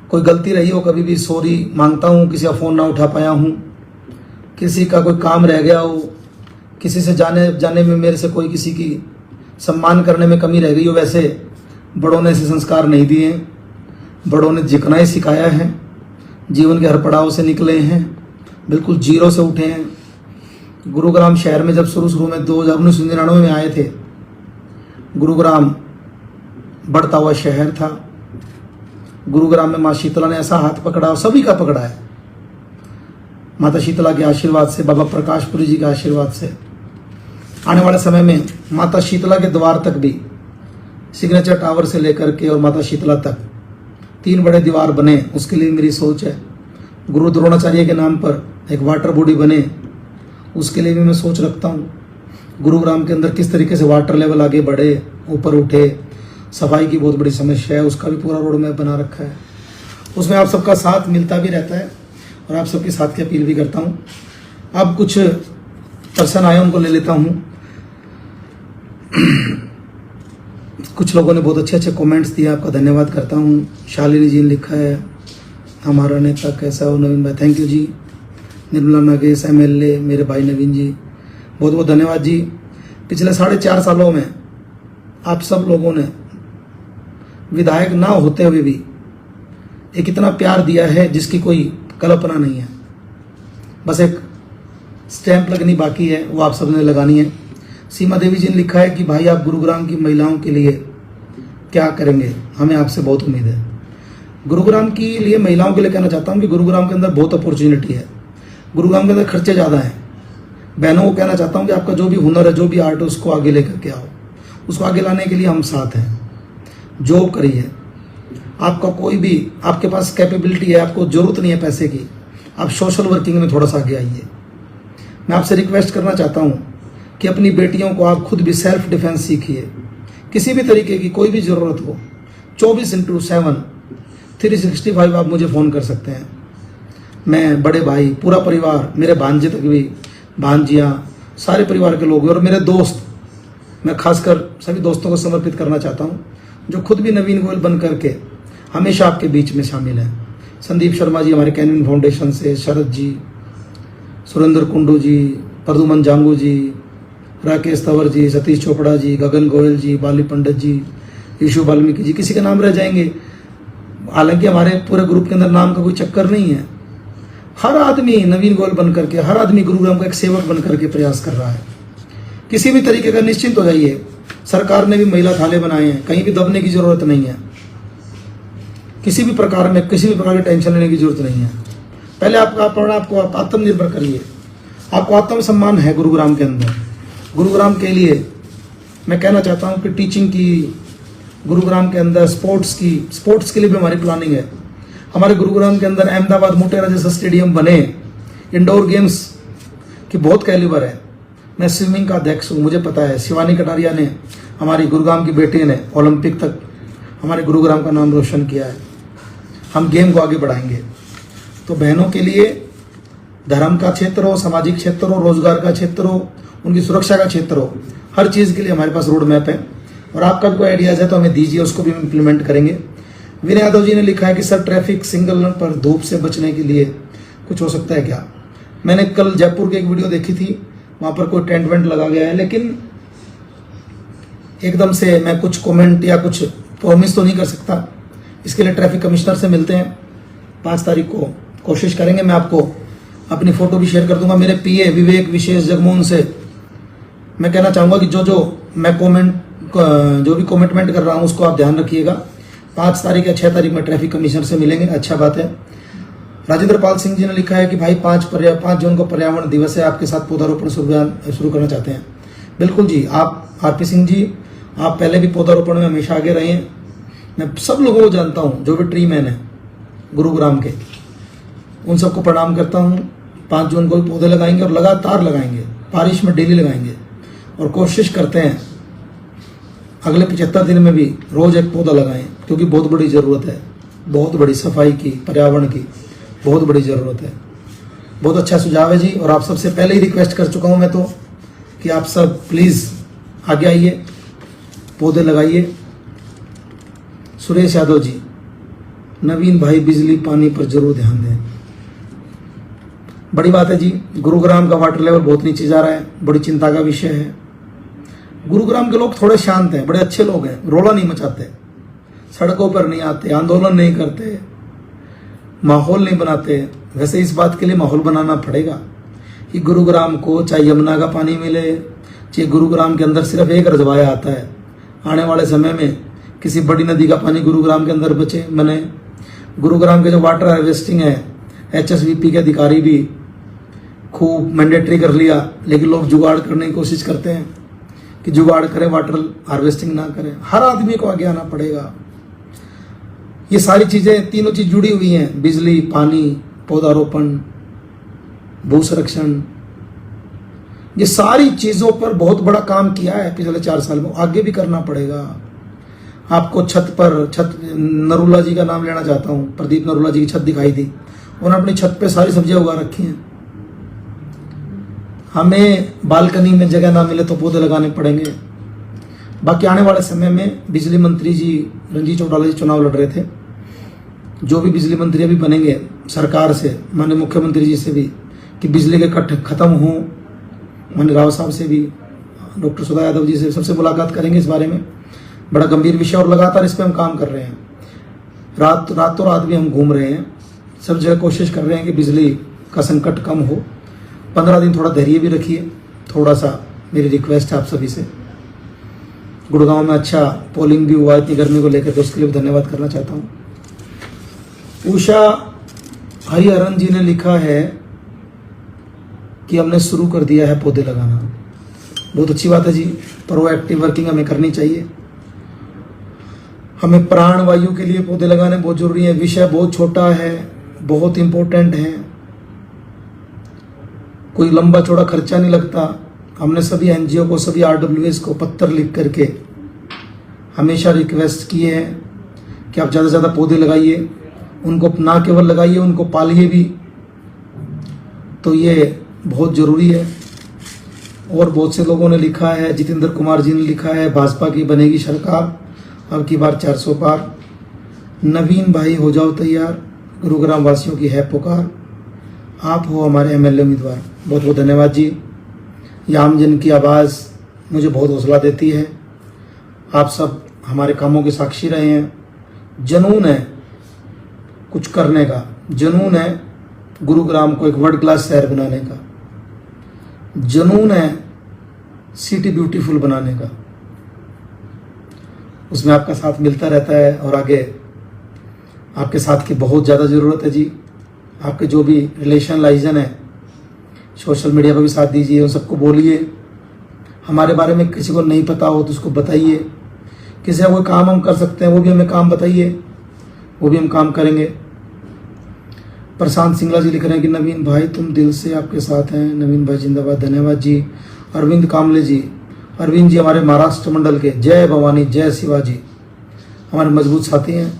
कोई गलती रही हो कभी भी सॉरी मांगता हूँ, किसी का फ़ोन ना उठा पाया हूँ, किसी का कोई काम रह गया हो, किसी से जाने में मेरे से कोई किसी की सम्मान करने में कमी रह गई हो। वैसे बड़ों ने ऐसे संस्कार नहीं दिए हैं, बड़ों ने जितना ही सिखाया है, जीवन के हर पड़ाव से निकले हैं, बिल्कुल जीरो से उठे हैं। गुरुग्राम शहर में जब शुरू में 1999 में आए थे, गुरुग्राम बढ़ता हुआ शहर था। गुरुग्राम में माँ शीतला ने ऐसा हाथ पकड़ा, सभी का पकड़ा है, माता शीतला के आशीर्वाद से, बाबा प्रकाशपुरी जी के आशीर्वाद से। आने वाले समय में माता शीतला के द्वार तक भी, सिग्नेचर टावर से लेकर के और माता शीतला तक 3 बड़े दीवार बने, उसके लिए मेरी सोच है। गुरु द्रोणाचार्य के नाम पर एक वाटर बॉडी बने, उसके लिए भी मैं सोच रखता हूँ। गुरुग्राम के अंदर किस तरीके से वाटर लेवल आगे बढ़े, ऊपर उठे, सफाई की बहुत बड़ी समस्या है, उसका भी पूरा रोड मैप बना रखा है। उसमें आप सबका साथ मिलता भी रहता है और आप सबके साथ की अपील भी करता हूँ। अब कुछ पर्सन आए, उनको ले लेता हूँ। कुछ लोगों ने बहुत अच्छे अच्छे कमेंट्स दिए, आपका धन्यवाद करता हूँ। शालिनी जी ने लिखा है, हमारा नेता कैसा हो नवीन भाई, thank you ji. Nirmala Nagesh MLA, मेरे भाई नवीन जी, बहुत बहुत धन्यवाद जी। पिछले 4.5 सालों में आप सब लोगों ने विधायक ना होते हुए भी एक इतना प्यार दिया है जिसकी कोई कल्पना नहीं है। बस एक स्टैंप लगनी बाकी है, वो आप सबने लगानी है। सीमा देवी जी ने लिखा है कि भाई आप गुरुग्राम की महिलाओं के लिए क्या करेंगे, हमें आपसे बहुत उम्मीद है। गुरुग्राम के लिए महिलाओं के लिए कहना चाहता हूँ कि गुरुग्राम के अंदर बहुत अपॉर्चुनिटी है, गुरुग्राम के अंदर खर्चे ज़्यादा हैं। बहनों को कहना चाहता हूँ कि आपका जो भी हुनर है, जो भी आर्ट है, उसको आगे लेकर के आओ। उसको आगे लाने के लिए हम साथ हैं। जॉब करिए, आपका कोई भी, आपके पास कैपेबिलिटी है, आपको जरूरत नहीं है पैसे की, आप सोशल वर्किंग में थोड़ा सा आगे आइए। मैं आपसे रिक्वेस्ट करना चाहता हूँ कि अपनी बेटियों को आप खुद भी सेल्फ डिफेंस सीखिए। किसी भी तरीके की कोई भी ज़रूरत हो, 24/7 365 आप मुझे फ़ोन कर सकते हैं। मैं, बड़े भाई, पूरा परिवार, मेरे भांजे तक भी, भांजियाँ, सारे परिवार के लोग और मेरे दोस्त, मैं खासकर सभी दोस्तों को समर्पित करना चाहता हूँ जो खुद भी नवीन गोयल बन करके हमेशा आपके बीच में शामिल हैं। संदीप शर्मा जी हमारे कैनविन फाउंडेशन से, शरद जी, सुरेंद्र कुंडू जी, प्रदुमन जांगू जी, राकेश तंवर जी, सतीश चोपड़ा जी, गगन गोयल जी, बाली पंडित जी, यशु वाल्मीकि जी, किसी के नाम रह जाएंगे। हालांकि हमारे पूरे ग्रुप के अंदर नाम का कोई चक्कर नहीं है। हर आदमी नवीन गोयल बन करके, हर आदमी गुरुग्राम का एक सेवक बन करके प्रयास कर रहा है। किसी भी तरीके का निश्चिंत हो जाइए, सरकार ने भी महिला थाने बनाए हैं, कहीं भी दबने की जरूरत नहीं है। किसी भी प्रकार में किसी भी प्रकार की टेंशन लेने की जरूरत नहीं है। पहले आपको आत्मनिर्भर करिए। आपको आत्मसम्मान है गुरुग्राम के अंदर। गुरुग्राम के लिए मैं कहना चाहता हूँ कि टीचिंग की, गुरुग्राम के अंदर स्पोर्ट्स के लिए भी हमारी प्लानिंग है। हमारे गुरुग्राम के अंदर अहमदाबाद मोटेरा जैसा स्टेडियम बने, इंडोर गेम्स की बहुत कैलिबर है। मैं स्विमिंग का अध्यक्ष हूँ, मुझे पता है। शिवानी कटारिया ने, हमारी गुरुग्राम की बेटी ने ओलंपिक तक हमारे गुरुग्राम का नाम रोशन किया है। हम गेम को आगे बढ़ाएंगे। तो बहनों के लिए धर्म का क्षेत्र हो, सामाजिक क्षेत्र हो, रोजगार का क्षेत्र हो, उनकी सुरक्षा का क्षेत्र हो, हर चीज़ के लिए हमारे पास रोड मैप है। और आपका भी कोई आइडियाज़ है तो हमें दीजिए, उसको भी हम इम्प्लीमेंट करेंगे। विनय यादव जी ने लिखा है कि सर ट्रैफिक सिग्नल पर धूप से बचने के लिए कुछ हो सकता है क्या? मैंने कल जयपुर की एक वीडियो देखी थी, वहाँ पर कोई टेंट वेंट लगा गया है, लेकिन एकदम से मैं कुछ कमेंट या कुछ प्रॉमिस तो नहीं कर सकता। इसके लिए ट्रैफिक कमिश्नर से मिलते हैं 5 तारीख को, कोशिश करेंगे। मैं आपको अपनी फ़ोटो भी शेयर कर दूंगा। मेरे PA विवेक विशेष जगमोहन से मैं कहना चाहूँगा कि जो मैं जो भी कमिटमेंट कर रहा हूँ उसको आप ध्यान रखिएगा। 5 तारीख या 6 तारीख में ट्रैफिक कमिश्नर से मिलेंगे, अच्छा बात है। राजेंद्र पाल सिंह जी ने लिखा है कि भाई 5 जून को पर्यावरण दिवस है, आपके साथ पौधारोपण शुरू करना चाहते हैं। बिल्कुल जी, आप RP सिंह जी, आप पहले भी पौधारोपण में हमेशा आगे रहे हैं। मैं सब लोगों को जानता हूँ जो भी ट्री मैन है गुरुग्राम के, उन सबको प्रणाम करता हूँ। 5 जून को भी पौधे लगाएंगे और लगातार लगाएंगे, बारिश में डेली लगाएंगे। और कोशिश करते हैं अगले 75 दिन में भी रोज एक पौधा लगाएं, क्योंकि बहुत बड़ी ज़रूरत है, बहुत बड़ी सफाई की, पर्यावरण की बहुत बड़ी ज़रूरत है। बहुत अच्छा सुझाव है जी। और आप सबसे पहले ही रिक्वेस्ट कर चुका हूँ मैं तो कि आप सब प्लीज़ आगे आइए, पौधे लगाइए। सुरेश यादव जी, नवीन भाई बिजली पानी पर जरूर ध्यान दें। बड़ी बात है जी, गुरुग्राम का वाटर लेवल बहुत नीचे जा रहा है, बड़ी चिंता का विषय है। गुरुग्राम के लोग थोड़े शांत हैं, बड़े अच्छे लोग हैं, रोला नहीं मचाते, सड़कों पर नहीं आते, आंदोलन नहीं करते, माहौल नहीं बनाते। वैसे इस बात के लिए माहौल बनाना पड़ेगा कि गुरुग्राम को चाहे यमुना का पानी मिले, चाहे गुरुग्राम के अंदर सिर्फ एक रजवाया आता है, आने वाले समय में किसी बड़ी नदी का पानी गुरुग्राम के अंदर बने। गुरुग्राम के जो वाटर हार्वेस्टिंग है, HSVP के अधिकारी भी खूब मैंडेटरी कर लिया, लेकिन लोग जुगाड़ करने की कोशिश करते हैं कि जुगाड़ करें, वाटर हार्वेस्टिंग ना करें। हर आदमी को आगे आना पड़ेगा। ये सारी चीज़ें, तीनों चीज़ जुड़ी हुई हैं, बिजली, पानी, पौधारोपण, भू संरक्षण। ये सारी चीज़ों पर बहुत बड़ा काम किया है पिछले 4 साल में, आगे भी करना पड़ेगा। आपको छत नरूला जी का नाम लेना चाहता हूँ, प्रदीप नरूला जी की छत दिखाई दी, उन्होंने अपनी छत पे सारी सब्जियां उगा रखी हैं। हमें बालकनी में जगह ना मिले तो पौधे लगाने पड़ेंगे। बाकी आने वाले समय में बिजली मंत्री जी रणजीत चौटाला जी चुनाव लड़ रहे थे, जो भी बिजली मंत्री अभी बनेंगे सरकार से, माननीय मुख्यमंत्री जी से भी, कि बिजली के कट खत्म हो, माननीय राव साहब से भी, डॉक्टर सुधा यादव जी से, सबसे मुलाकात करेंगे इस बारे में। बड़ा गंभीर विषय और लगातार इस पर हम काम कर रहे हैं। रातों रात भी हम घूम रहे हैं, सब जगह कोशिश कर रहे हैं कि बिजली का संकट कम हो। 15 दिन थोड़ा धैर्य भी रखिए, थोड़ा सा मेरी रिक्वेस्ट है आप सभी से। गुड़गांव में अच्छा पोलिंग भी हुआ इतनी गर्मी को लेकर, तो उसके लिए भी धन्यवाद करना चाहता हूँ। उषा हरिहरन जी ने लिखा है कि हमने शुरू कर दिया है पौधे लगाना। बहुत अच्छी बात है जी, प्रोएक्टिव वर्किंग हमें करनी चाहिए। हमें प्राण वायु के लिए पौधे लगाने बहुत जरूरी है। विषय बहुत छोटा है, बहुत इंपॉर्टेंट है, कोई लंबा चौड़ा खर्चा नहीं लगता। हमने सभी एनजीओ को, सभी आरडब्ल्यूएस को पत्र लिख करके हमेशा रिक्वेस्ट किए हैं कि आप ज़्यादा से ज़्यादा पौधे लगाइए, उनको ना केवल लगाइए, उनको पालिए भी। तो ये बहुत ज़रूरी है। और बहुत से लोगों ने लिखा है, जितेंद्र कुमार जी ने लिखा है, भाजपा की बनेगी सरकार, अब की बार 400 पार। नवीन भाई हो जाओ तैयार, गुरुग्राम वासियों की है पुकार, आप हो हमारे एमएलए उम्मीदवार। बहुत बहुत धन्यवाद जी। ये आमजन की आवाज़ मुझे बहुत हौसला देती है। आप सब हमारे कामों के साक्षी रहे हैं। जुनून है कुछ करने का, जुनून है गुरुग्राम को एक वर्ल्ड क्लास शहर बनाने का, जुनून है सिटी ब्यूटीफुल बनाने का। उसमें आपका साथ मिलता रहता है और आगे आपके साथ की बहुत ज़्यादा ज़रूरत है जी। आपके जो भी रिलेशन लाइजन है, सोशल मीडिया पर भी साथ दीजिए, उन सबको बोलिए। हमारे बारे में किसी को नहीं पता हो तो उसको बताइए। किसी का कोई काम हम कर सकते हैं, वो भी हमें काम बताइए, वो भी हम काम करेंगे। प्रशांत सिंगला जी लिख रहे हैं कि नवीन भाई तुम दिल से आपके साथ हैं। नवीन भाई जिंदाबाद, धन्यवाद जी। अरविंद कामले जी, अरविंद जी हमारे महाराष्ट्र मंडल के, जय भवानी जय शिवाजी, हमारे मजबूत साथी हैं।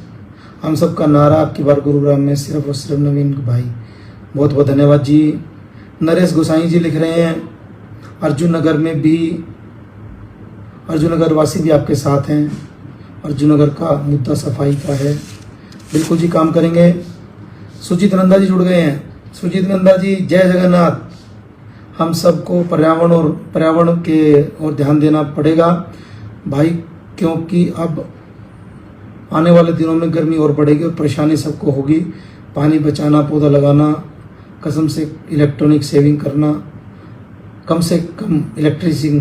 हम सबका नारा आपकी बार गुरुग्राम में सिर्फ और सिर्फ नवीन भाई, बहुत बहुत धन्यवाद जी। नरेश गोसाई जी लिख रहे हैं अर्जुन नगर में भी, अर्जुन नगर वासी भी आपके साथ हैं। अर्जुन नगर का मुद्दा सफाई का है, बिल्कुल जी काम करेंगे। सुजीत नंदा जी जुड़ गए हैं। सुजीत नंदा जी जय जगन्नाथ। हम सबको पर्यावरण के और ध्यान देना पड़ेगा भाई, क्योंकि अब आने वाले दिनों में गर्मी और बढ़ेगी और परेशानी सबको होगी। पानी बचाना, पौधा लगाना, कसम से इलेक्ट्रॉनिक सेविंग करना, कम से कम इलेक्ट्रिसिटी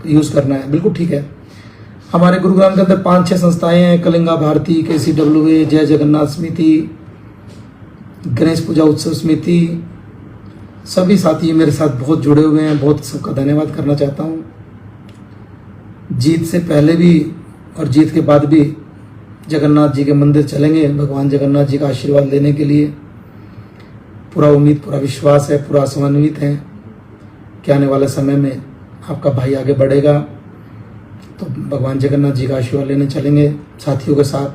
यूज़ करना है। बिल्कुल ठीक है। हमारे गुरुग्राम के अंदर 5-6 संस्थाएं हैं, कलिंगा भारती, KCWA, जय जगन्नाथ समिति, गणेश पूजा उत्सव समिति। सभी साथी मेरे साथ बहुत जुड़े हुए हैं, बहुत सबका धन्यवाद करना चाहता हूँ। जीत से पहले भी और जीत के बाद भी जगन्नाथ जी के मंदिर चलेंगे भगवान जगन्नाथ जी का आशीर्वाद लेने के लिए। पूरा उम्मीद, पूरा विश्वास है, पूरा समन्वित है कि आने वाले समय में आपका भाई आगे बढ़ेगा। तो भगवान जगन्नाथ जी का आशीर्वाद लेने चलेंगे साथियों के साथ।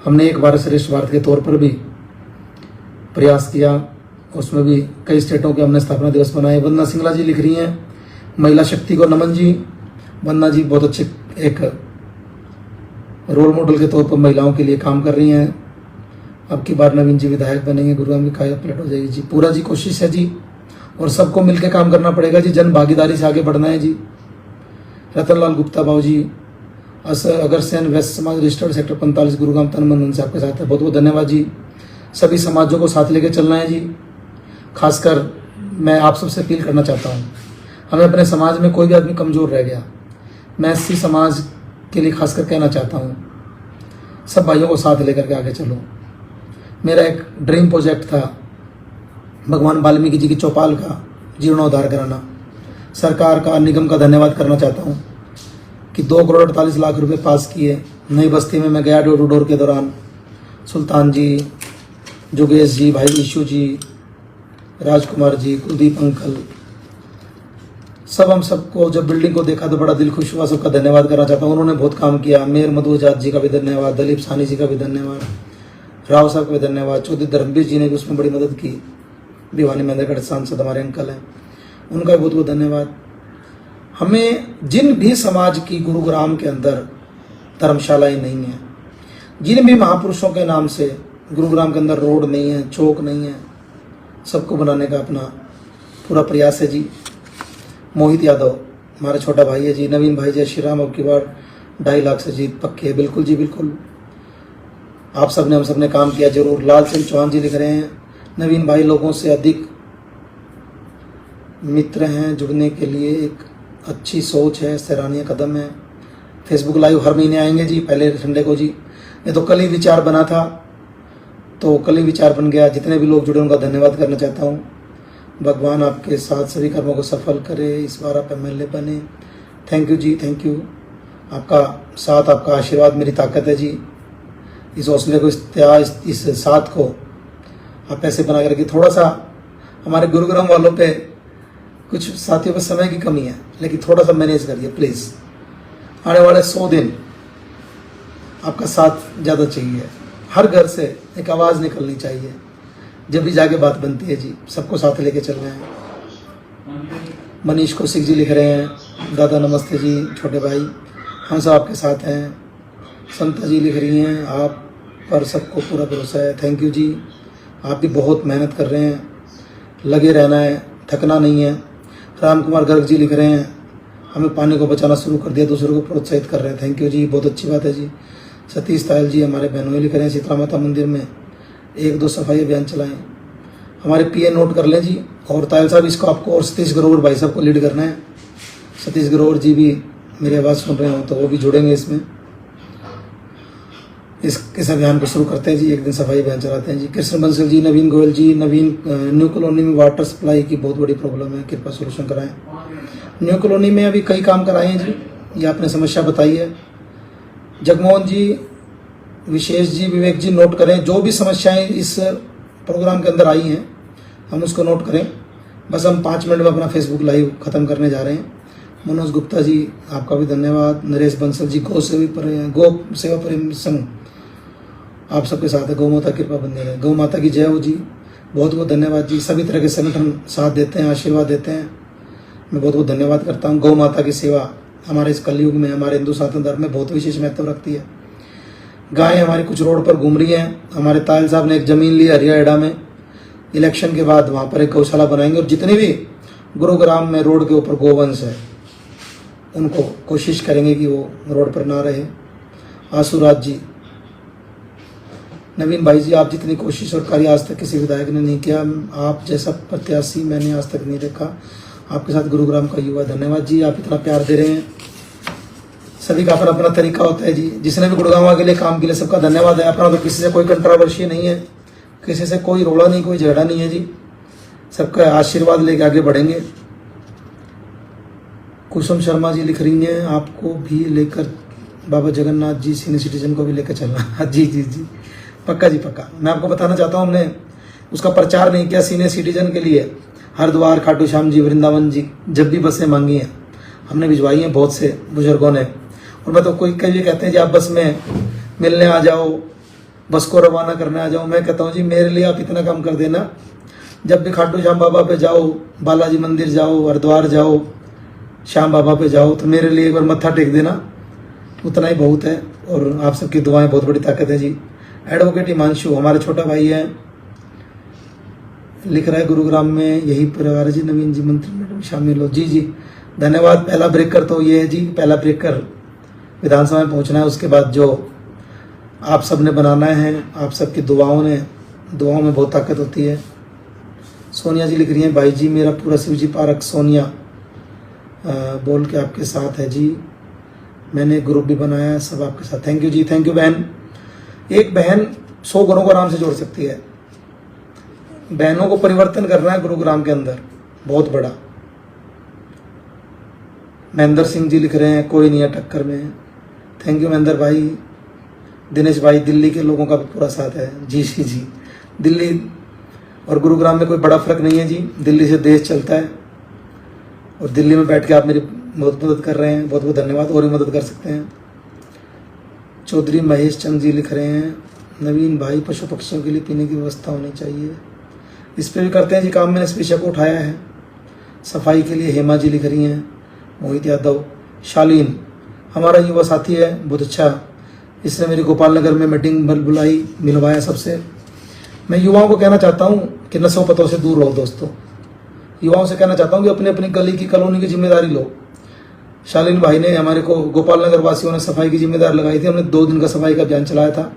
हमने एक भारत श्रेष्ठ भारत के तौर पर भी प्रयास किया, उसमें भी कई स्टेटों के हमने स्थापना दिवस मनाए। वंदना सिंगला जी लिख रही हैं महिला शक्ति को नमन जी। वंदना जी बहुत अच्छे एक रोल मॉडल के तौर पर महिलाओं के लिए काम कर रही हैं। अब की बार नवीन जी विधायक बनेंगे, गुरुग्राम की काया पलट हो जाएगी जी। पूरा जी कोशिश है जी, और सबको मिलकर काम करना पड़ेगा जी, जन भागीदारी से आगे बढ़ना है जी। रतनलाल गुप्ता भाव जी, अगरसैन वेस्ट समाज रजिस्टर्ड सेक्टर 45 गुरुग्राम, तन मन से आपके साथ है, बहुत बहुत धन्यवाद जी। सभी समाजों को साथ लेकर चलना है जी। खासकर मैं आप सबसे अपील करना चाहता हूँ, हमें अपने समाज में कोई भी आदमी कमज़ोर रह गया, मैं SC समाज के लिए खासकर कहना चाहता हूँ, सब भाइयों को साथ लेकर के आगे चलो। मेरा एक ड्रीम प्रोजेक्ट था भगवान वाल्मीकि जी की चौपाल का जीर्णोद्धार कराना। सरकार का, निगम का धन्यवाद करना चाहता हूँ कि 2,48,00,000 रुपए पास किए। नई बस्ती में मैं गया डोर टू डोर के दौरान। सुल्तान जी, जोगेश जी, भाई ईशू जी, राजकुमार जी, कुलदीप अंकल, सब हम सबको जब बिल्डिंग को देखा तो बड़ा दिल खुश हुआ। सबका धन्यवाद करना चाहता हूँ। उन्होंने बहुत काम किया। मेयर मधु आजाद जी का भी धन्यवाद, दलीप सानी जी का भी धन्यवाद, राव साहब का भी धन्यवाद, चौधरी धर्मवीर जी ने भी उसमें बड़ी मदद की। भिवानी महेंद्रगढ़ सांसद हमारे अंकल हैं, उनका भी बहुत बहुत धन्यवाद। हमें जिन भी समाज की गुरुग्राम के अंदर धर्मशालाएं नहीं हैं, जिन भी महापुरुषों के नाम से गुरुग्राम के अंदर रोड नहीं है, चौक नहीं है, सबको बनाने का अपना पूरा प्रयास है जी। मोहित यादव हमारा छोटा भाई है जी। नवीन भाई जय श्री राम, अब की बार 2.5 लाख से जीत पक्की है। बिल्कुल जी, बिल्कुल। आप सब ने, हम सब ने काम किया जरूर। लाल सिंह चौहान जी लिख रहे हैं, नवीन भाई लोगों से अधिक मित्र हैं, जुड़ने के लिए एक अच्छी सोच है, सराहनीय कदम है। फेसबुक लाइव हर महीने आएंगे जी, पहले संडे को जी। ये तो कल ही विचार बना था, तो कल ही विचार बन गया। जितने भी लोग जुड़े उनका धन्यवाद करना चाहता हूँ। भगवान आपके साथ सभी कर्मों को सफल करे। इस बार आप MLA बने। Thank you ji, thank you. आपका साथ, आपका आशीर्वाद मेरी ताकत है जी। इस हौसले को, इस साथ को आप ऐसे बना कर रखिए। थोड़ा सा हमारे गुरुग्राम वालों पे, कुछ साथियों पर समय की कमी है, लेकिन थोड़ा सा मैनेज करिए प्लीज़। आने वाले 100 दिन आपका साथ ज़्यादा चाहिए। हर घर से एक आवाज़ निकलनी चाहिए, जब भी जाके बात बनती है जी। सबको साथ लेके चल रहे हैं। मनीष कौशिक जी लिख रहे हैं, दादा नमस्ते जी, छोटे भाई, हम सब आपके साथ हैं। संता जी लिख रही हैं, आप पर सबको पूरा भरोसा है। थैंक यू जी। आप भी बहुत मेहनत कर रहे हैं, लगे रहना है, थकना नहीं है। राम कुमार गर्ग जी लिख रहे हैं, हमें पानी को बचाना शुरू कर दिया, दूसरों को प्रोत्साहित कर रहे हैं। थैंक यू जी, बहुत अच्छी बात है जी। सतीश तायल जी हमारे बहनों लिख रहे हैं, शीतला माता मंदिर में 1-2 सफाई अभियान चलाएं। हमारे PA नोट कर लें जी। और तायल साहब इसको आपको, और सतीश ग्रोवर भाई साहब को लीड करना है। सतीश ग्रोवर जी भी मेरी आवाज़ सुन रहे हो तो वो भी जुड़ेंगे इसमें। इस अभियान को शुरू करते हैं जी। एक दिन सफाई अभियान चलाते हैं जी। कृष्ण बंसल जी, नवीन गोयल जी, नवीन न्यू कॉलोनी में वाटर सप्लाई की बहुत बड़ी प्रॉब्लम है, कृपा सोल्यूशन कराएं। न्यू कॉलोनी में अभी कई काम कराए हैं जी, ये आपने समस्या बताई है। जगमोहन जी, विशेष जी, विवेक जी, नोट करें जो भी समस्याएं इस प्रोग्राम के अंदर आई हैं, हम उसको नोट करें। बस हम 5 मिनट में अपना फेसबुक लाइव ख़त्म करने जा रहे हैं। मनोज गुप्ता जी, आपका भी धन्यवाद। नरेश बंसल जी, गौ सेवा प्रेम संघ आप सबके साथ है। गौ माता कृपा बंदे रहे, गौ माता की जय हो जी। बहुत बहुत धन्यवाद जी। सभी तरह के संगठन साथ देते हैं, आशीर्वाद देते हैं, मैं बहुत बहुत धन्यवाद करता हूँ। गौ माता की सेवा हमारे इस कलयुग में, हमारे हिंदू सनातन धर्म में बहुत विशेष महत्व रखती है। गायें हमारी कुछ रोड पर घूम रही हैं। हमारे तायल साहब ने एक ज़मीन ली हरिया एडा में, इलेक्शन के बाद वहाँ पर एक गौशाला बनाएंगे। और जितने भी गुरुग्राम में रोड के ऊपर गोवंश है, उनको कोशिश करेंगे कि वो रोड पर ना रहे। आशुराज जी, नवीन भाई जी, आप जितनी कोशिश और कार्य आज तक किसी विधायक ने नहीं किया, आप जैसा प्रत्याशी मैंने आज तक नहीं देखा। आपके साथ गुरुग्राम का युवा, धन्यवाद जी। आप इतना प्यार दे रहे हैं। सभी का अपना अपना तरीका होता है जी। जिसने भी गुड़गांव के लिए काम के लिए सबका धन्यवाद है। अपना तो किसी से कोई कंट्रोवर्सी नहीं है, किसी से कोई रोड़ा नहीं, कोई झगड़ा नहीं है जी। सबका आशीर्वाद लेके आगे बढ़ेंगे। कुसुम शर्मा जी लिख रही हैं, आपको भी लेकर बाबा जगन्नाथ जी सीनियर सिटीजन को भी लेकर चलना। जी जी जी, पक्का जी पक्का। मैं आपको बताना चाहता हूँ, हमने उसका प्रचार नहीं किया सीनियर सिटीजन के लिए। हरिद्वार, खाटू श्याम जी, वृंदावन जी, जब भी बसें मांगी हैं हमने भिजवाई हैं बहुत से बुजुर्गों ने। और मैं तो कोई कई कहते हैं जी आप बस में मिलने आ जाओ, बस को रवाना करने आ जाओ। मैं कहता हूँ जी मेरे लिए आप इतना काम कर देना, जब भी खाटू श्याम बाबा पे जाओ, बालाजी मंदिर जाओ, हरिद्वार जाओ, श्याम बाबा पे जाओ, तो मेरे लिए एक बार मत्था टेक देना, उतना ही बहुत है। और आप सबकी दुआएं बहुत बड़ी ताकत है जी। एडवोकेट हिमांशु हमारा छोटा भाई है, लिख रहा है गुरुग्राम में यही परिवार जी। नवीन जी, मंत्रिमंडल में शामिल हो। जी जी, धन्यवाद। पहला ब्रेकर तो ये है जी, पहला ब्रेकर विधानसभा में पहुंचना है। उसके बाद जो आप सब ने बनाना है, आप सबकी दुआओं में बहुत ताकत होती है। सोनिया जी लिख रही हैं, भाई जी मेरा पूरा शिवजी पार्क सोनिया बोल के आपके साथ है जी। मैंने ग्रुप भी बनाया है, सब आपके साथ। Thank you ji, thank you बहन। एक बहन 100 घरों को आराम से जोड़ सकती है। बहनों को परिवर्तन करना है गुरुग्राम के अंदर बहुत बड़ा। महेंद्र सिंह जी लिख रहे हैं कोई नहीं है टक्कर में। थैंक यू महेंद्र भाई। दिनेश भाई दिल्ली के लोगों का भी पूरा साथ है। जी जी जी, दिल्ली और गुरुग्राम में कोई बड़ा फर्क नहीं है जी, दिल्ली से देश चलता है और दिल्ली में बैठ के आप मेरी बहुत मदद कर रहे हैं, बहुत बहुत धन्यवाद। और भी मदद कर सकते हैं। चौधरी महेश चंद जी लिख रहे हैं नवीन भाई पशु पक्षियों के लिए पीने की व्यवस्था होनी चाहिए। इस पर भी करते हैं जी काम, मैंने इस विषय को उठाया है। सफाई के लिए हेमा जी लिख रही हैं। मोहित यादव, शालीन हमारा युवा साथी है, बहुत अच्छा, इसने मेरी गोपाल नगर में मीटिंग बुलाई, मिलवाया सबसे। मैं युवाओं को कहना चाहता हूँ कि नशों पतों से दूर रहो दोस्तों। युवाओं से कहना चाहता हूँ कि अपनी अपनी गली की कॉलोनी की जिम्मेदारी लो। शालीन भाई ने हमारे को गोपाल नगर वासियों ने सफाई की जिम्मेदारी लगाई थी। हमने 2 दिन का सफाई का अभियान चलाया था।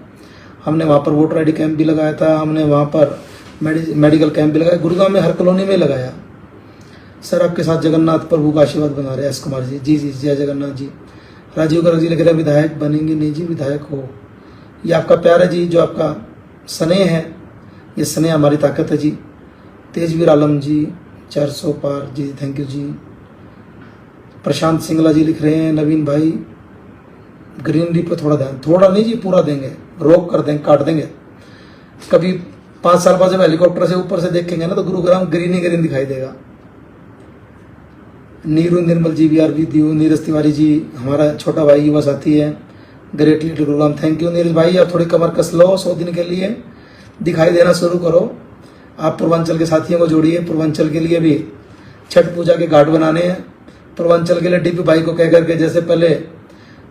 हमने वहाँ पर वोटर ID कैंप भी लगाया था, हमने वहाँ पर मेडिकल कैंप भी लगाया। गुरुग्राम में हर कॉलोनी में लगाया। सर आपके साथ जगन्नाथ प्रभु का आशीर्वाद बना रहे हैं। एस कुमार जी, जी जी जय जगन्नाथ जी। राजीव गर्ग जी लिख रहे हैं विधायक बनेंगे। नहीं जी, विधायक हो, ये आपका प्यार है जी, जो आपका स्नेह है, ये स्नेह हमारी ताकत है जी। तेजवीर आलम जी 400 पार जी, थैंक यू जी। प्रशांत सिंगला जी लिख रहे हैं नवीन भाई ग्रीनरी पर थोड़ा ध्यान, थोड़ा नहीं जी पूरा देंगे, रोक कर देंगे, काट देंगे। कभी 5 साल बाद जब हेलीकॉप्टर से ऊपर से देखेंगे ना तो गुरुग्राम ग्रीन ही ग्रीन दिखाई देगा। Neeru Nirmal ji we are with you. Neeraj Tiwari ji हमारा छोटा भाई युवा साथी है, great little Gurugram, thank you Neeraj भाई। आप थोड़ी कमर कस लो, 100 दिन के लिए दिखाई देना शुरू करो। आप पूर्वांचल के साथियों को जोड़िए। पूर्वांचल के लिए भी छठ पूजा के घाट बनाने हैं। पूर्वांचल के लिए डीपी भाई को कह करके जैसे पहले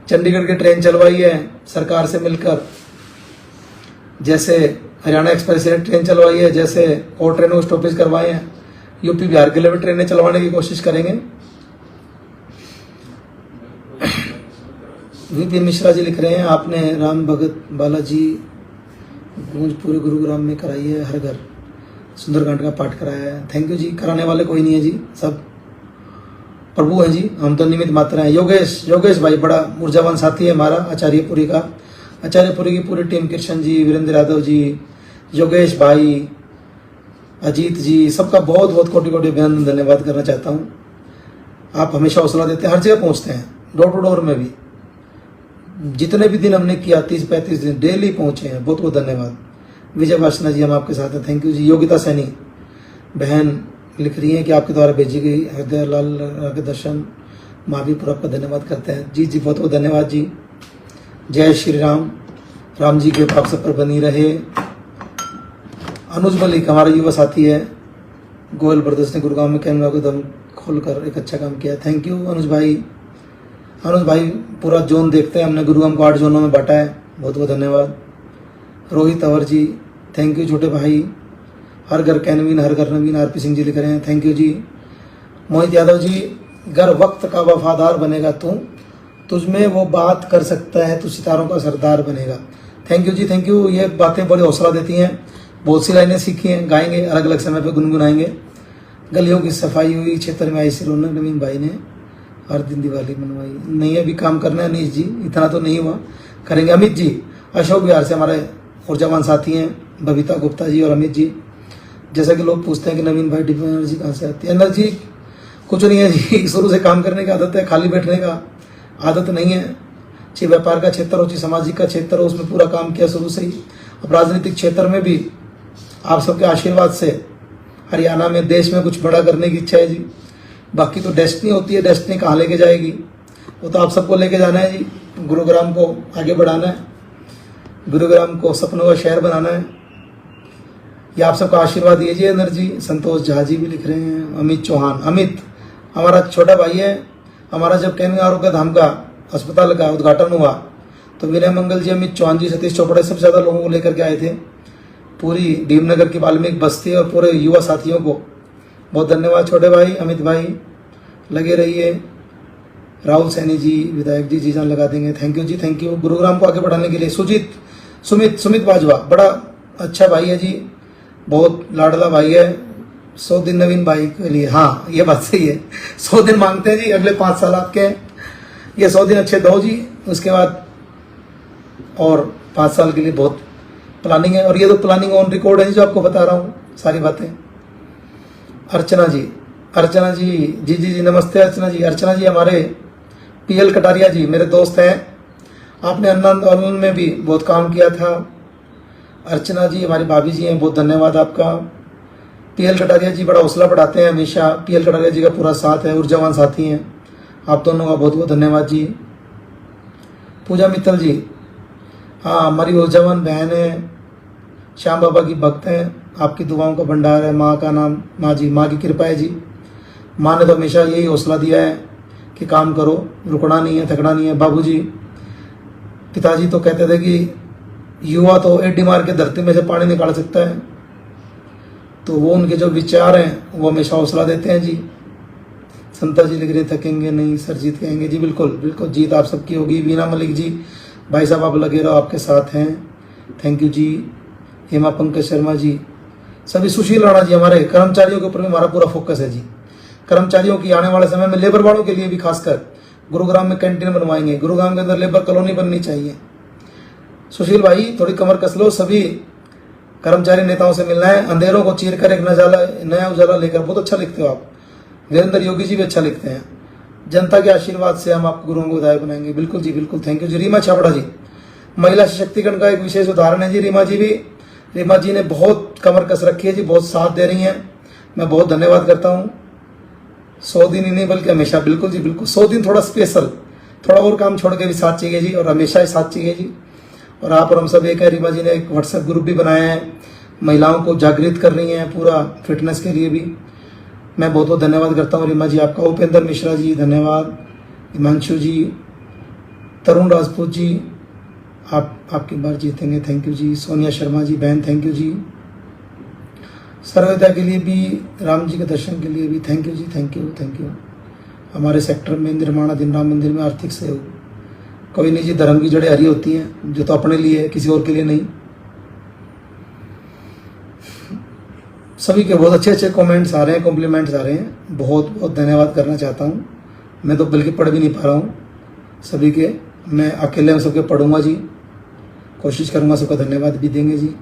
चंडीगढ़ की ट्रेन चलवाई है सरकार से मिलकर, जैसे हरियाणा एक्सप्रेस ने ट्रेन चलवाई है, जैसे और ट्रेनों को स्टॉपेज करवाए हैं, यूपी बिहार के लिए भी ट्रेनें चलवाने की कोशिश करेंगे। VP मिश्रा जी लिख रहे हैं आपने राम भगत बालाजी गूंज पूरे गुरुग्राम में कराई है, हर घर सुंदरकांड का पाठ कराया है। थैंक यू जी। कराने वाले कोई नहीं है जी, सब प्रभु है जी, हम तो निमित्त मात्र हैं। योगेश भाई बड़ा ऊर्जावान साथी है हमारा, आचार्यपुरी का, आचार्यपुरी की पूरी टीम, कृष्ण जी, वीरेंद्र यादव जी, योगेश भाई, अजीत जी, सबका बहुत बहुत कोटि कोटि अभिनंदन धन्यवाद करना चाहता हूँ। आप हमेशा हौसला देते हैं, हर जगह पहुँचते हैं, डोर टू डोर में भी। जितने भी दिन हमने किया 30-35 दिन डेली पहुँचे हैं, बहुत बहुत धन्यवाद। विजय वासना जी हम आपके साथ हैं, थैंक यू जी। योगिता सैनी बहन लिख रही हैं कि आपके द्वारा भेजी गई हृदय लाल के दर्शन माँ भी पूरा आपका धन्यवाद करते हैं। जी जी बहुत बहुत धन्यवाद जी। जय श्री राम, राम जी के पाप सब पर बनी रहे। अनुज मलिक हमारा युवा साथी है, गोयल ब्रदर्स ने गुरुग्राम में कैमरा को दम खोलकर एक अच्छा काम किया, थैंक यू अनुज भाई। अनुज भाई पूरा जोन देखते हैं, हमने गुरुग्राम को 8 जोनों में बांटा है, बहुत बहुत धन्यवाद। रोहित अवर जी थैंक यू छोटे भाई। हर घर कैनवीन हर घर नवीन, RP सिंह जी लिख रहे हैं, थैंक यू जी। मोहित यादव जी घर वक्त का वफादार बनेगा तू, तुझमें वो बात कर सकता है, तू सितारों का सरदार बनेगा, thank you ji, thank you. ये बातें बड़ी हौसला देती हैं, बहुत सी लाइनें सीखी हैं, गाएंगे अलग अलग समय पे, गुनगुनाएंगे। गलियों की सफाई हुई, क्षेत्र में आई सी रौनक, नवीन भाई ने हर दिन दिवाली मनवाई। नहीं अभी काम करना है अनीश जी, इतना तो नहीं हुआ, करेंगे। अमित जी अशोक बिहार से हमारे ऊर्जावान साथी हैं, बबीता गुप्ता जी और अमित जी। जैसा कि लोग पूछते हैं कि नवीन भाई डिफेंस एनर्जी कहाँ से आती है, एनर्जी कुछ नहीं है जी, शुरू से काम करने की आदत है, खाली बैठने का आदत नहीं है। चाहे व्यापार का क्षेत्र हो, चाहे सामाजिक का क्षेत्र हो, उसमें पूरा काम किया शुरू से ही। अब राजनीतिक क्षेत्र में भी आप सबके आशीर्वाद से हरियाणा में, देश में कुछ बड़ा करने की इच्छा है जी। बाकी तो डेस्टिनी होती है, डेस्टिनी कहाँ लेके जाएगी वो तो आप सबको लेके जाना है जी। गुरुग्राम को आगे बढ़ाना है, गुरुग्राम को सपनों का शहर बनाना है, ये आप सबका आशीर्वाद दीजिए। एनर्जी संतोष झा जी भी लिख रहे हैं। अमित चौहान, अमित हमारा छोटा भाई है। हमारा जब कैनिंग आरोग्य धाम का अस्पताल का उद्घाटन हुआ तो विनय मंगल जी, अमित चौहान जी, सतीश चोपड़ा सबसे ज़्यादा लोगों को लेकर के आए थे, पूरी भीमनगर की वाल्मीकि बस्ती और पूरे युवा साथियों को बहुत धन्यवाद। छोटे भाई अमित भाई लगे रहिए। राहुल सैनी जी विधायक जी जी जान लगा देंगे, thank you ji, thank you. Gurugram को आगे बढ़ाने के लिए सुमित बाजवा बड़ा अच्छा भाई है जी, बहुत लाडला भाई है। 100 दिन नवीन भाई के लिए, हाँ ये बात सही है, 100 दिन मांगते हैं जी, अगले 5 साल आपके, ये 100 दिन अच्छे दो जी, उसके बाद और 5 साल के लिए बहुत प्लानिंग है, और ये तो प्लानिंग ऑन रिकॉर्ड है जो आपको बता रहा हूँ सारी बातें। अर्चना जी, अर्चना जी, जी जी जी नमस्ते अर्चना जी। अर्चना जी हमारे PL कटारिया जी मेरे दोस्त हैं, आपने अन्न आंदोलन में भी बहुत काम किया था। अर्चना जी हमारी भाभी जी हैं, बहुत धन्यवाद आपका। PL कटारिया जी बड़ा हौसला बढ़ाते हैं हमेशा, PL कटारिया जी का पूरा साथ है, ऊर्जावान साथी हैं, आप दोनों का बहुत बहुत धन्यवाद जी। पूजा मित्तल जी, हाँ हमारी ऊर्जावान बहन है, श्याम बाबा की भक्त हैं, आपकी दुआओं का भंडार है, माँ का नाम, माँ जी, माँ की कृपा है जी। माँ ने तो हमेशा यही हौसला दिया है कि काम करो, रुकना नहीं है, थकना नहीं है। बाबूजी, पिताजी तो कहते थे कि युवा तो एडी मार के धरती में से पानी निकाल सकता है, तो वो उनके जो विचार हैं वो हमेशा हौसला देते हैं जी। संता जी लिख रहे थकेंगे नहीं सर, जीत कहेंगे जी, बिल्कुल बिल्कुल जीत आप सबकी होगी। वीना मलिक जी, भाई साहब आप लगे रहो, आपके साथ हैं, थैंक यू जी। हेमा पंकज शर्मा जी, सभी, सुशील राणा जी, हमारे कर्मचारियों के ऊपर भी हमारा पूरा फोकस है जी। कर्मचारियों की आने वाले समय में लेबर वालों के लिए भी खासकर गुरुग्राम में कैंटीन बनवाएंगे, गुरुग्राम के अंदर लेबर कॉलोनी बननी चाहिए। सुशील भाई थोड़ी कमर कस लो, सभी कर्मचारी नेताओं से मिलना है, अंधेरों को चीर कर एक नया उजाला लेकर। बहुत अच्छा लिखते हो आप, वीरेंद्र योगी जी भी अच्छा लिखते हैं। जनता के आशीर्वाद से हम आपको गुरुओं को विधायक बनाएंगे, बिल्कुल जी बिल्कुल, थैंक यू जी। रीमा छाबड़ा जी, महिला सशक्तिकरण का एक विशेष उदाहरण है जी। रीमा जी भी, रीमा जी ने बहुत कमर कस रखी है जी, बहुत साथ दे रही हैं, मैं बहुत धन्यवाद करता हूँ। 100 दिन ही नहीं बल्कि हमेशा, बिल्कुल जी बिल्कुल, 100 दिन थोड़ा स्पेशल, थोड़ा और काम छोड़ के भी साथ चाहिए जी, और हमेशा ही साथ चाहिए जी। और आप और हम सब एक है। रीमा जी ने एक व्हाट्सएप ग्रुप भी बनाया है, महिलाओं को जागृत कर रही हैं पूरा फिटनेस के लिए भी, मैं बहुत बहुत धन्यवाद करता हूँ रीमा जी आपका। उपेंद्र मिश्रा जी धन्यवाद, हिमांशु जी, तरुण राजपूत जी, आपकी बार जीतेंगे, थैंक यू जी। सोनिया शर्मा जी बहन, थैंक यू जी। सर्वोदय के लिए भी, राम जी के दर्शन के लिए भी, thank you ji, thank you thank you. हमारे सेक्टर में निर्माणाधीन राम मंदिर में आर्थिक सहयोग, कोई नहीं जी, धर्म की जड़ें हरी होती हैं, जो तो अपने लिए है, किसी और के लिए नहीं। सभी के बहुत अच्छे अच्छे कमेंट्स आ रहे हैं, कॉम्प्लीमेंट्स आ रहे हैं, बहुत बहुत धन्यवाद करना चाहता हूँ। मैं तो बल्कि पढ़ भी नहीं पा रहा हूँ सभी के, मैं अकेले में सबके पढ़ूंगा जी, कोशिश करूंगा सबका धन्यवाद भी देंगे जी।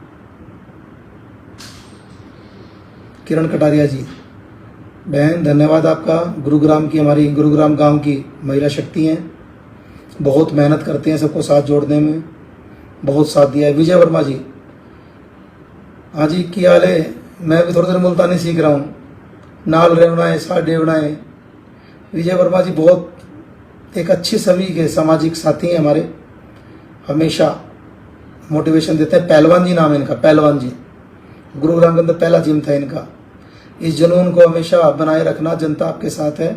किरण कटारिया जी बहन, धन्यवाद आपका। गुरुग्राम की, हमारी गुरुग्राम गांव की महिला शक्ति हैं, बहुत मेहनत करते हैं सबको साथ जोड़ने में, बहुत साथ दिया है। विजय वर्मा जी, हाँ जी क्या हाल है, मैं भी थोड़ी देर मुल्तानी सीख रहा हूँ, नाल रेवनाए सा डेवनाए। विजय वर्मा जी बहुत एक अच्छी सभी के सामाजिक साथी हैं हमारे, हमेशा मोटिवेशन देते हैं। पहलवान जी नाम है इनका, पहलवान जी, गुरुग्राम के अंदर पहला जिम था इनका। इस जुनून को हमेशा बनाए रखना, जनता आपके साथ है,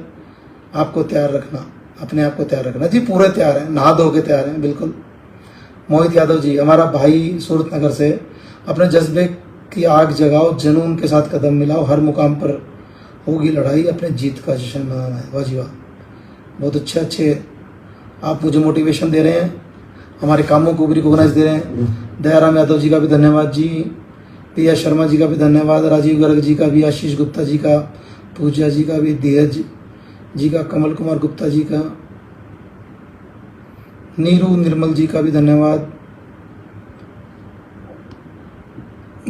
आपको तैयार रखना, अपने आप को तैयार रखना जी, पूरे तैयार हैं, नहा धो के तैयार हैं बिल्कुल। मोहित यादव जी, हमारा भाई सूरत नगर से, अपने जज्बे की आग जगाओ, जुनून के साथ कदम मिलाओ, हर मुकाम पर होगी लड़ाई, अपने जीत का जश्न मनाना है। वाह जी वाह, बहुत अच्छे अच्छे आप मुझे मोटिवेशन दे रहे हैं, हमारे कामों को भी रिकॉग्नाइज दे रहे हैं। दयाराम यादव जी का भी धन्यवाद जी, प्रिया शर्मा जी का भी धन्यवाद, राजीव गर्ग जी का भी, आशीष गुप्ता जी का, पूजा जी का भी, धीरज जी का, कमल कुमार गुप्ता जी का, नीरू निर्मल जी का भी धन्यवाद,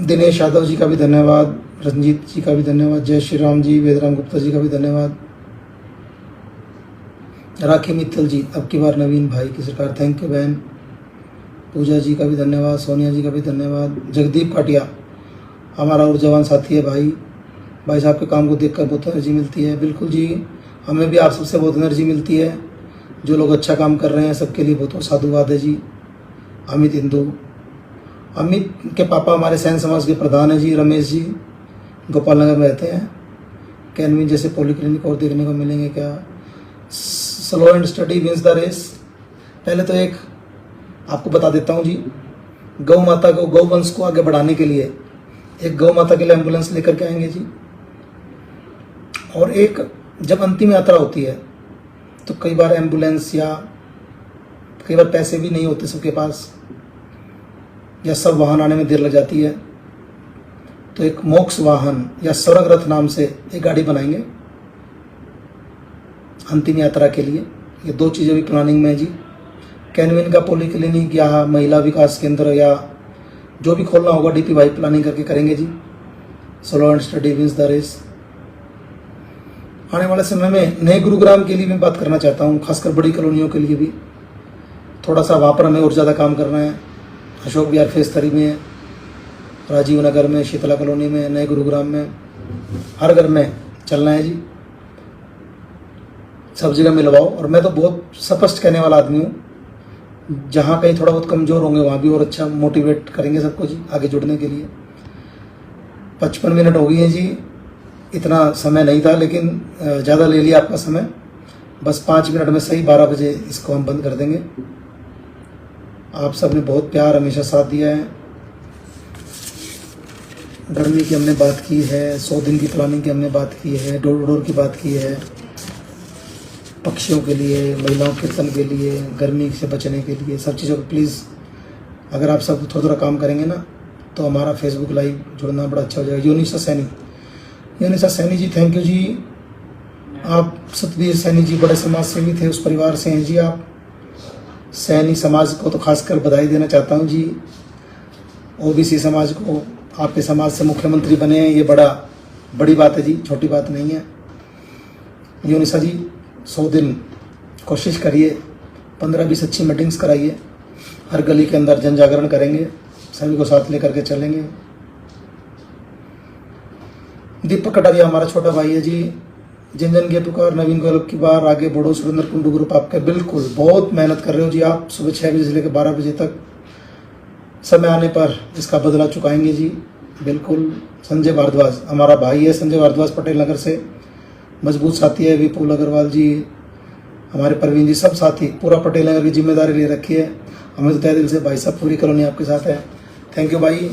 दिनेश यादव जी का भी धन्यवाद, रंजीत जी का भी धन्यवाद, जय श्री राम जी, वेदराम गुप्ता जी का भी धन्यवाद, राखी मित्तल जी, अब की बार नवीन भाई की सरकार, थैंक यू बहन। पूजा जी का भी धन्यवाद, सोनिया जी का भी धन्यवाद। जगदीप काटिया हमारा ऊर्जावान साथी है भाई, भाई साहब के काम को देखकर बहुत एनर्जी मिलती है। बिल्कुल जी, हमें भी आप सबसे बहुत एनर्जी मिलती है, जो लोग अच्छा काम कर रहे हैं सबके लिए बहुत बहुत साधुवाद है जी। अमित हिंदू, अमित के पापा हमारे सैन समाज के प्रधान हैं जी, रमेश जी, गोपाल नगर में रहते हैं। कैनविन जैसे पॉलीक्लिनिक और देखने को मिलेंगे क्या? Slow and study wins the race. पहले तो एक आपको बता देता हूँ जी, गौ माता को, गौवंश को आगे बढ़ाने के लिए एक गौ माता के लिए एम्बुलेंस लेकर के आएंगे जी। और एक जब अंतिम यात्रा होती है तो कई बार एम्बुलेंस या कई बार पैसे भी नहीं होते सबके पास, या सब वाहन आने में देर लग जाती है, तो एक मोक्ष वाहन या स्वर्ग रथ नाम से एक गाड़ी बनाएंगे अंतिम यात्रा के लिए। ये दो चीज़ें भी प्लानिंग में है जी। कैनविन का पॉलीक्लिनिक या महिला विकास केंद्र या जो भी खोलना होगा DPY प्लानिंग करके करेंगे जी। Slow and study wins the race. आने वाले समय में नए गुरुग्राम के लिए मैं बात करना चाहता हूँ, खासकर बड़ी कॉलोनियों के लिए भी थोड़ा सा वहाँ पर हमें और ज़्यादा काम करना है। अशोक विहार फेज 3 में, राजीव नगर में, शीतला कॉलोनी में, नए गुरुग्राम में, हर घर में चलना है जी। सब जगह मिलवाओ। और मैं तो बहुत स्पष्ट कहने वाला आदमी हूँ, जहाँ कहीं थोड़ा बहुत कमज़ोर होंगे वहाँ भी और अच्छा मोटिवेट करेंगे सबको जी आगे जुड़ने के लिए। 55 मिनट हो गई हैं जी, इतना समय नहीं था लेकिन ज़्यादा ले लिया आपका समय। बस 5 मिनट में सही 12 बजे इसको हम बंद कर देंगे। आप सब ने बहुत प्यार हमेशा साथ दिया है। गर्मी की हमने बात की है, 100 दिन की प्लानिंग की हमने बात की है, डोर टू डोर की बात की है, पक्षियों के लिए, महिलाओं के कीर्तन के लिए, गर्मी से बचने के लिए, सब चीज़ों को प्लीज़ अगर आप सब थोड़ा थोड़ा काम करेंगे ना तो हमारा फेसबुक लाइव जुड़ना बड़ा अच्छा हो जाएगा। यूनिसा सैनी जी, थैंक यू जी। आप सतबीर सैनी जी बड़े समाज सेवी थे, उस परिवार से हैं जी आप। सैनी समाज को तो खासकर बधाई देना चाहता हूँ जी। OBC समाज को आपके समाज से मुख्यमंत्री बने हैं, ये बड़ी बात है जी, छोटी बात नहीं है। यूनिसा जी 100 दिन कोशिश करिए, 15-20 अच्छी मीटिंग्स कराइए, हर गली के अंदर जन जागरण करेंगे, सभी को साथ लेकर के चलेंगे। दीपक कटारिया हमारा छोटा भाई है जी। जिन जन की पुकार, नवीन गोलब की बार, आगे बढ़ो, सुरेंद्र कुंडू ग्रुप आपके, बिल्कुल बहुत मेहनत कर रहे हो जी आप। सुबह 6 बजे से लेकर 12 बजे तक, समय आने पर इसका बदला चुकाएंगे जी, बिल्कुल। संजय भारद्वाज हमारा भाई है, संजय भारद्वाज पटेल नगर से, मजबूत साथी है। विपुल अग्रवाल जी, हमारे परवीन जी, सब साथी, पूरा पटेल नगर की जिम्मेदारी ले रखी है। हमें तो तहे दिल से भाई साहब, पूरी कॉलोनी आपके साथ है, थैंक यू भाई।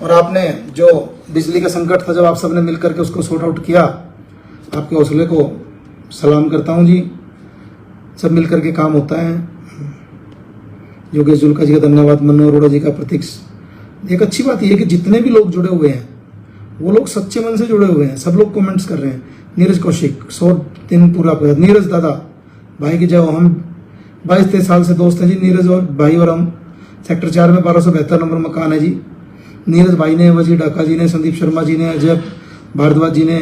और आपने जो बिजली का संकट था, जब आप सबने मिल करके उसको सॉर्ट आउट किया, आपके हौसले को सलाम करता हूँ जी। सब मिल करके काम होता है। योगेश जुल्का जी का धन्यवाद, मनु अरोड़ा जी का प्रतीक। एक अच्छी बात यह है कि जितने भी लोग जुड़े हुए हैं वो लोग सच्चे मन से जुड़े हुए हैं, सब लोग कमेंट्स कर रहे हैं। नीरज कौशिक 100 दिन पूरा कर। नीरज दादा भाई की जय हो। हम 22-23 साल से दोस्त हैं जी, नीरज और भाई और हम। सेक्टर 4 में 1272 नंबर मकान है जी। नीरज भाई ने, वजीर डाका जी ने, संदीप शर्मा जी ने, अजय भारद्वाज जी ने,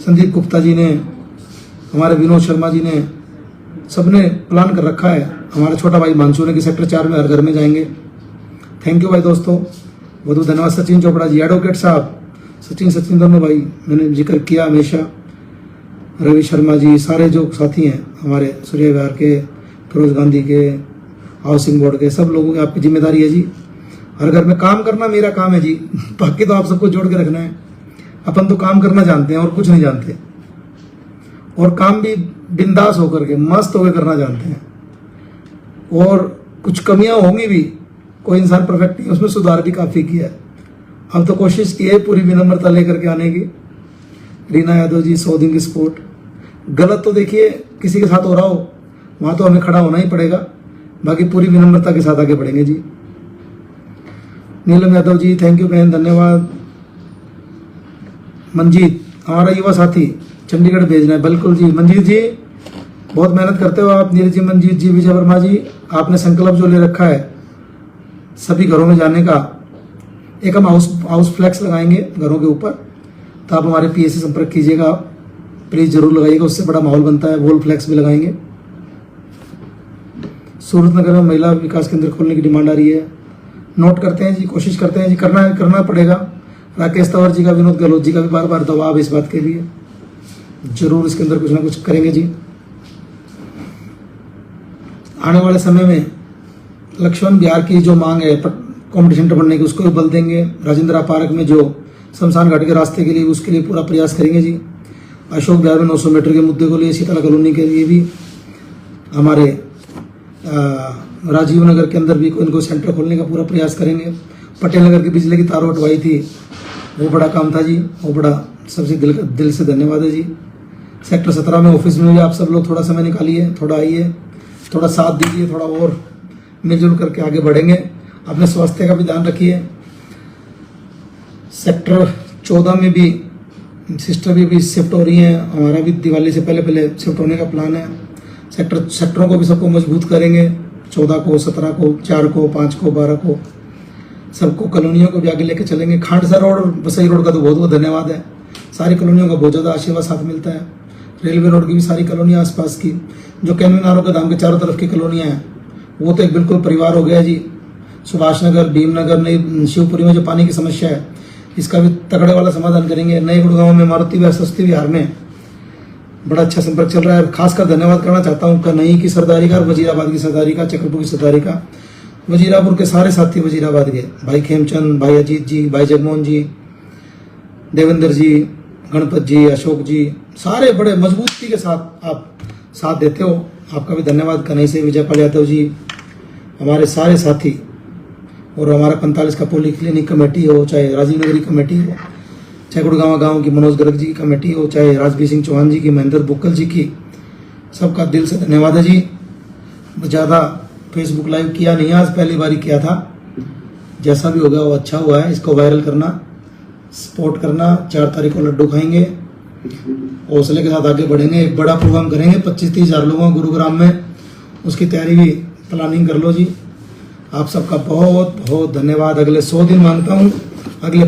संदीप गुप्ता जी ने, हमारे विनोद शर्मा जी ने, सबने प्लान कर रखा है। हमारा छोटा भाई मानसू ने कि सेक्टर 4 में हर घर में जाएंगे। थैंक यू भाई दोस्तों, बहुत बहुत धन्यवाद। सचिन चोपड़ा जी, एडवोकेट साहब, सचिन दोनों भाई मैंने जिक्र किया हमेशा। रवि शर्मा जी, सारे जो साथी हैं हमारे, सूर्य विहार के, फिरोज गांधी के, हाउसिंग बोर्ड के, सब लोगों की आपकी जिम्मेदारी है जी। हर घर में काम करना मेरा काम है जी, बाकी तो आप सबको जोड़ के रखना है। अपन तो काम करना जानते हैं और कुछ नहीं जानते, और काम भी बिंदास होकर के, मस्त होकर करना जानते हैं। और कुछ कमियां होंगी भी, कोई इंसान परफेक्ट नहीं, उसमें सुधार भी काफ़ी किया है। हम तो कोशिश की है पूरी विनम्रता लेकर के आने की। रीना यादव जी 100 दिन की सपोर्ट। गलत तो देखिए किसी के साथ हो रहा हो, वहाँ तो हमें खड़ा होना ही पड़ेगा, बाकी पूरी विनम्रता के साथ आगे बढ़ेंगे जी। नीलम यादव जी, थैंक यू बहन, धन्यवाद। मंजीत हमारा युवा साथी, चंडीगढ़ भेजना है, बिल्कुल जी। मंजीत जी बहुत मेहनत करते हो आप। नीरज जी, मंजीत जी, विजय वर्मा जी, आपने संकल्प जो ले रखा है सभी घरों में जाने का, एक हम हाउस फ्लैक्स लगाएंगे घरों के ऊपर, तो आप हमारे PA से संपर्क कीजिएगा, प्लीज़ जरूर लगाइएगा, उससे बड़ा माहौल बनता है। वॉल फ्लैक्स भी लगाएंगे। सूरत नगर में महिला विकास केंद्र खोलने की डिमांड आ रही है, नोट करते हैं जी, कोशिश करते हैं जी, करना पड़ेगा। राकेश तंवर जी का, विनोद गहलोत जी का भी बार बार दबाव इस बात के लिए, जरूर इसके अंदर कुछ ना कुछ करेंगे जी। आने वाले समय में लक्ष्मण विहार की जो मांग है कॉम्पिटिशन बढ़ने की, उसको भी बल देंगे। राजेंद्रा पार्क में जो शमशान घाट के रास्ते के लिए, उसके लिए पूरा प्रयास करेंगे जी। अशोक विहार में 900 मीटर के मुद्दे को लिए, शीतला कॉलोनी के लिए भी, हमारे राजीव नगर के अंदर भी इनको सेंटर खोलने का पूरा प्रयास करेंगे। पटेल नगर की बिजली की तारों हटवाई थी, वो बड़ा काम था जी, वो बड़ा सबसे दिल से धन्यवाद है जी। सेक्टर 17 में ऑफिस में भी आप सब लोग थोड़ा समय निकालिए, थोड़ा आइए, थोड़ा साथ दीजिए, थोड़ा और मिलजुल करके आगे बढ़ेंगे। अपने स्वास्थ्य का भी ध्यान रखिए। सेक्टर 14 में भी सिस्टर भी शिफ्ट हो रही हैं, हमारा भी दिवाली से पहले शिफ्ट होने का प्लान है। सेक्टरों को भी सबको मजबूत करेंगे, 14 को, 17 को, 4 को, 5 को, 12 को। सबको कॉलोनियों को भी आगे लेके चलेंगे। खांडसा रोड और बसई रोड का तो बहुत बहुत धन्यवाद है, सारी कॉलोनियों का बहुत ज़्यादा आशीर्वाद साथ मिलता है। रेलवे रोड की भी सारी कॉलोनियाँ आसपास की, जो कैमिनारों के धाम के चारों तरफ की कॉलोनियाँ हैं, वो तो एक बिल्कुल परिवार हो गया जी। सुभाष नगर, भीमनगर, नई शिवपुरी में जो पानी की समस्या है, इसका भी तगड़े वाला समाधान करेंगे। नए गुड़गांव में, मारुति व सस्ती विहार में बड़ा अच्छा संपर्क चल रहा है। खासकर धन्यवाद करना चाहता हूँ कन्हई की सरदारी का, वजीराबाद की सरदारी का, चक्रपुर की सरदारी का, वजीरापुर के सारे साथी वजीराबाद के, भाई खेमचंद, भाई अजीत जी, भाई जगमोहन जी, देवेंद्र जी, गणपत जी, अशोक जी, सारे बड़े मजबूती के साथ आप साथ देते हो। आपका भी धन्यवाद। कन्हई से विजयपाल यादव जी, हमारे सारे साथी, और हमारा 45 का पोली क्लिनिक कमेटी हो, चाहे राजीव नगरी कमेटी हो, चाहे गुड़गांव गांव की मनोज गर्ग जी की कमेटी हो, चाहे राजवीर सिंह चौहान जी की, महेंद्र बुक्कल जी की, सबका दिल से धन्यवाद है जी। ज़्यादा फेसबुक लाइव किया नहीं, आज पहली बार किया था। जैसा भी होगा वो अच्छा हुआ है। इसको वायरल करना, सपोर्ट करना। 4 तारीख को लड्डू खाएंगे, हौसले के साथ आगे बढ़ेंगे। एक बड़ा प्रोग्राम करेंगे 25-30 हज़ार लोगों गुरुग्राम में, उसकी तैयारी भी प्लानिंग कर लो जी। आप सबका बहुत बहुत धन्यवाद। अगले 100 दिन मांगता हूँ, अगले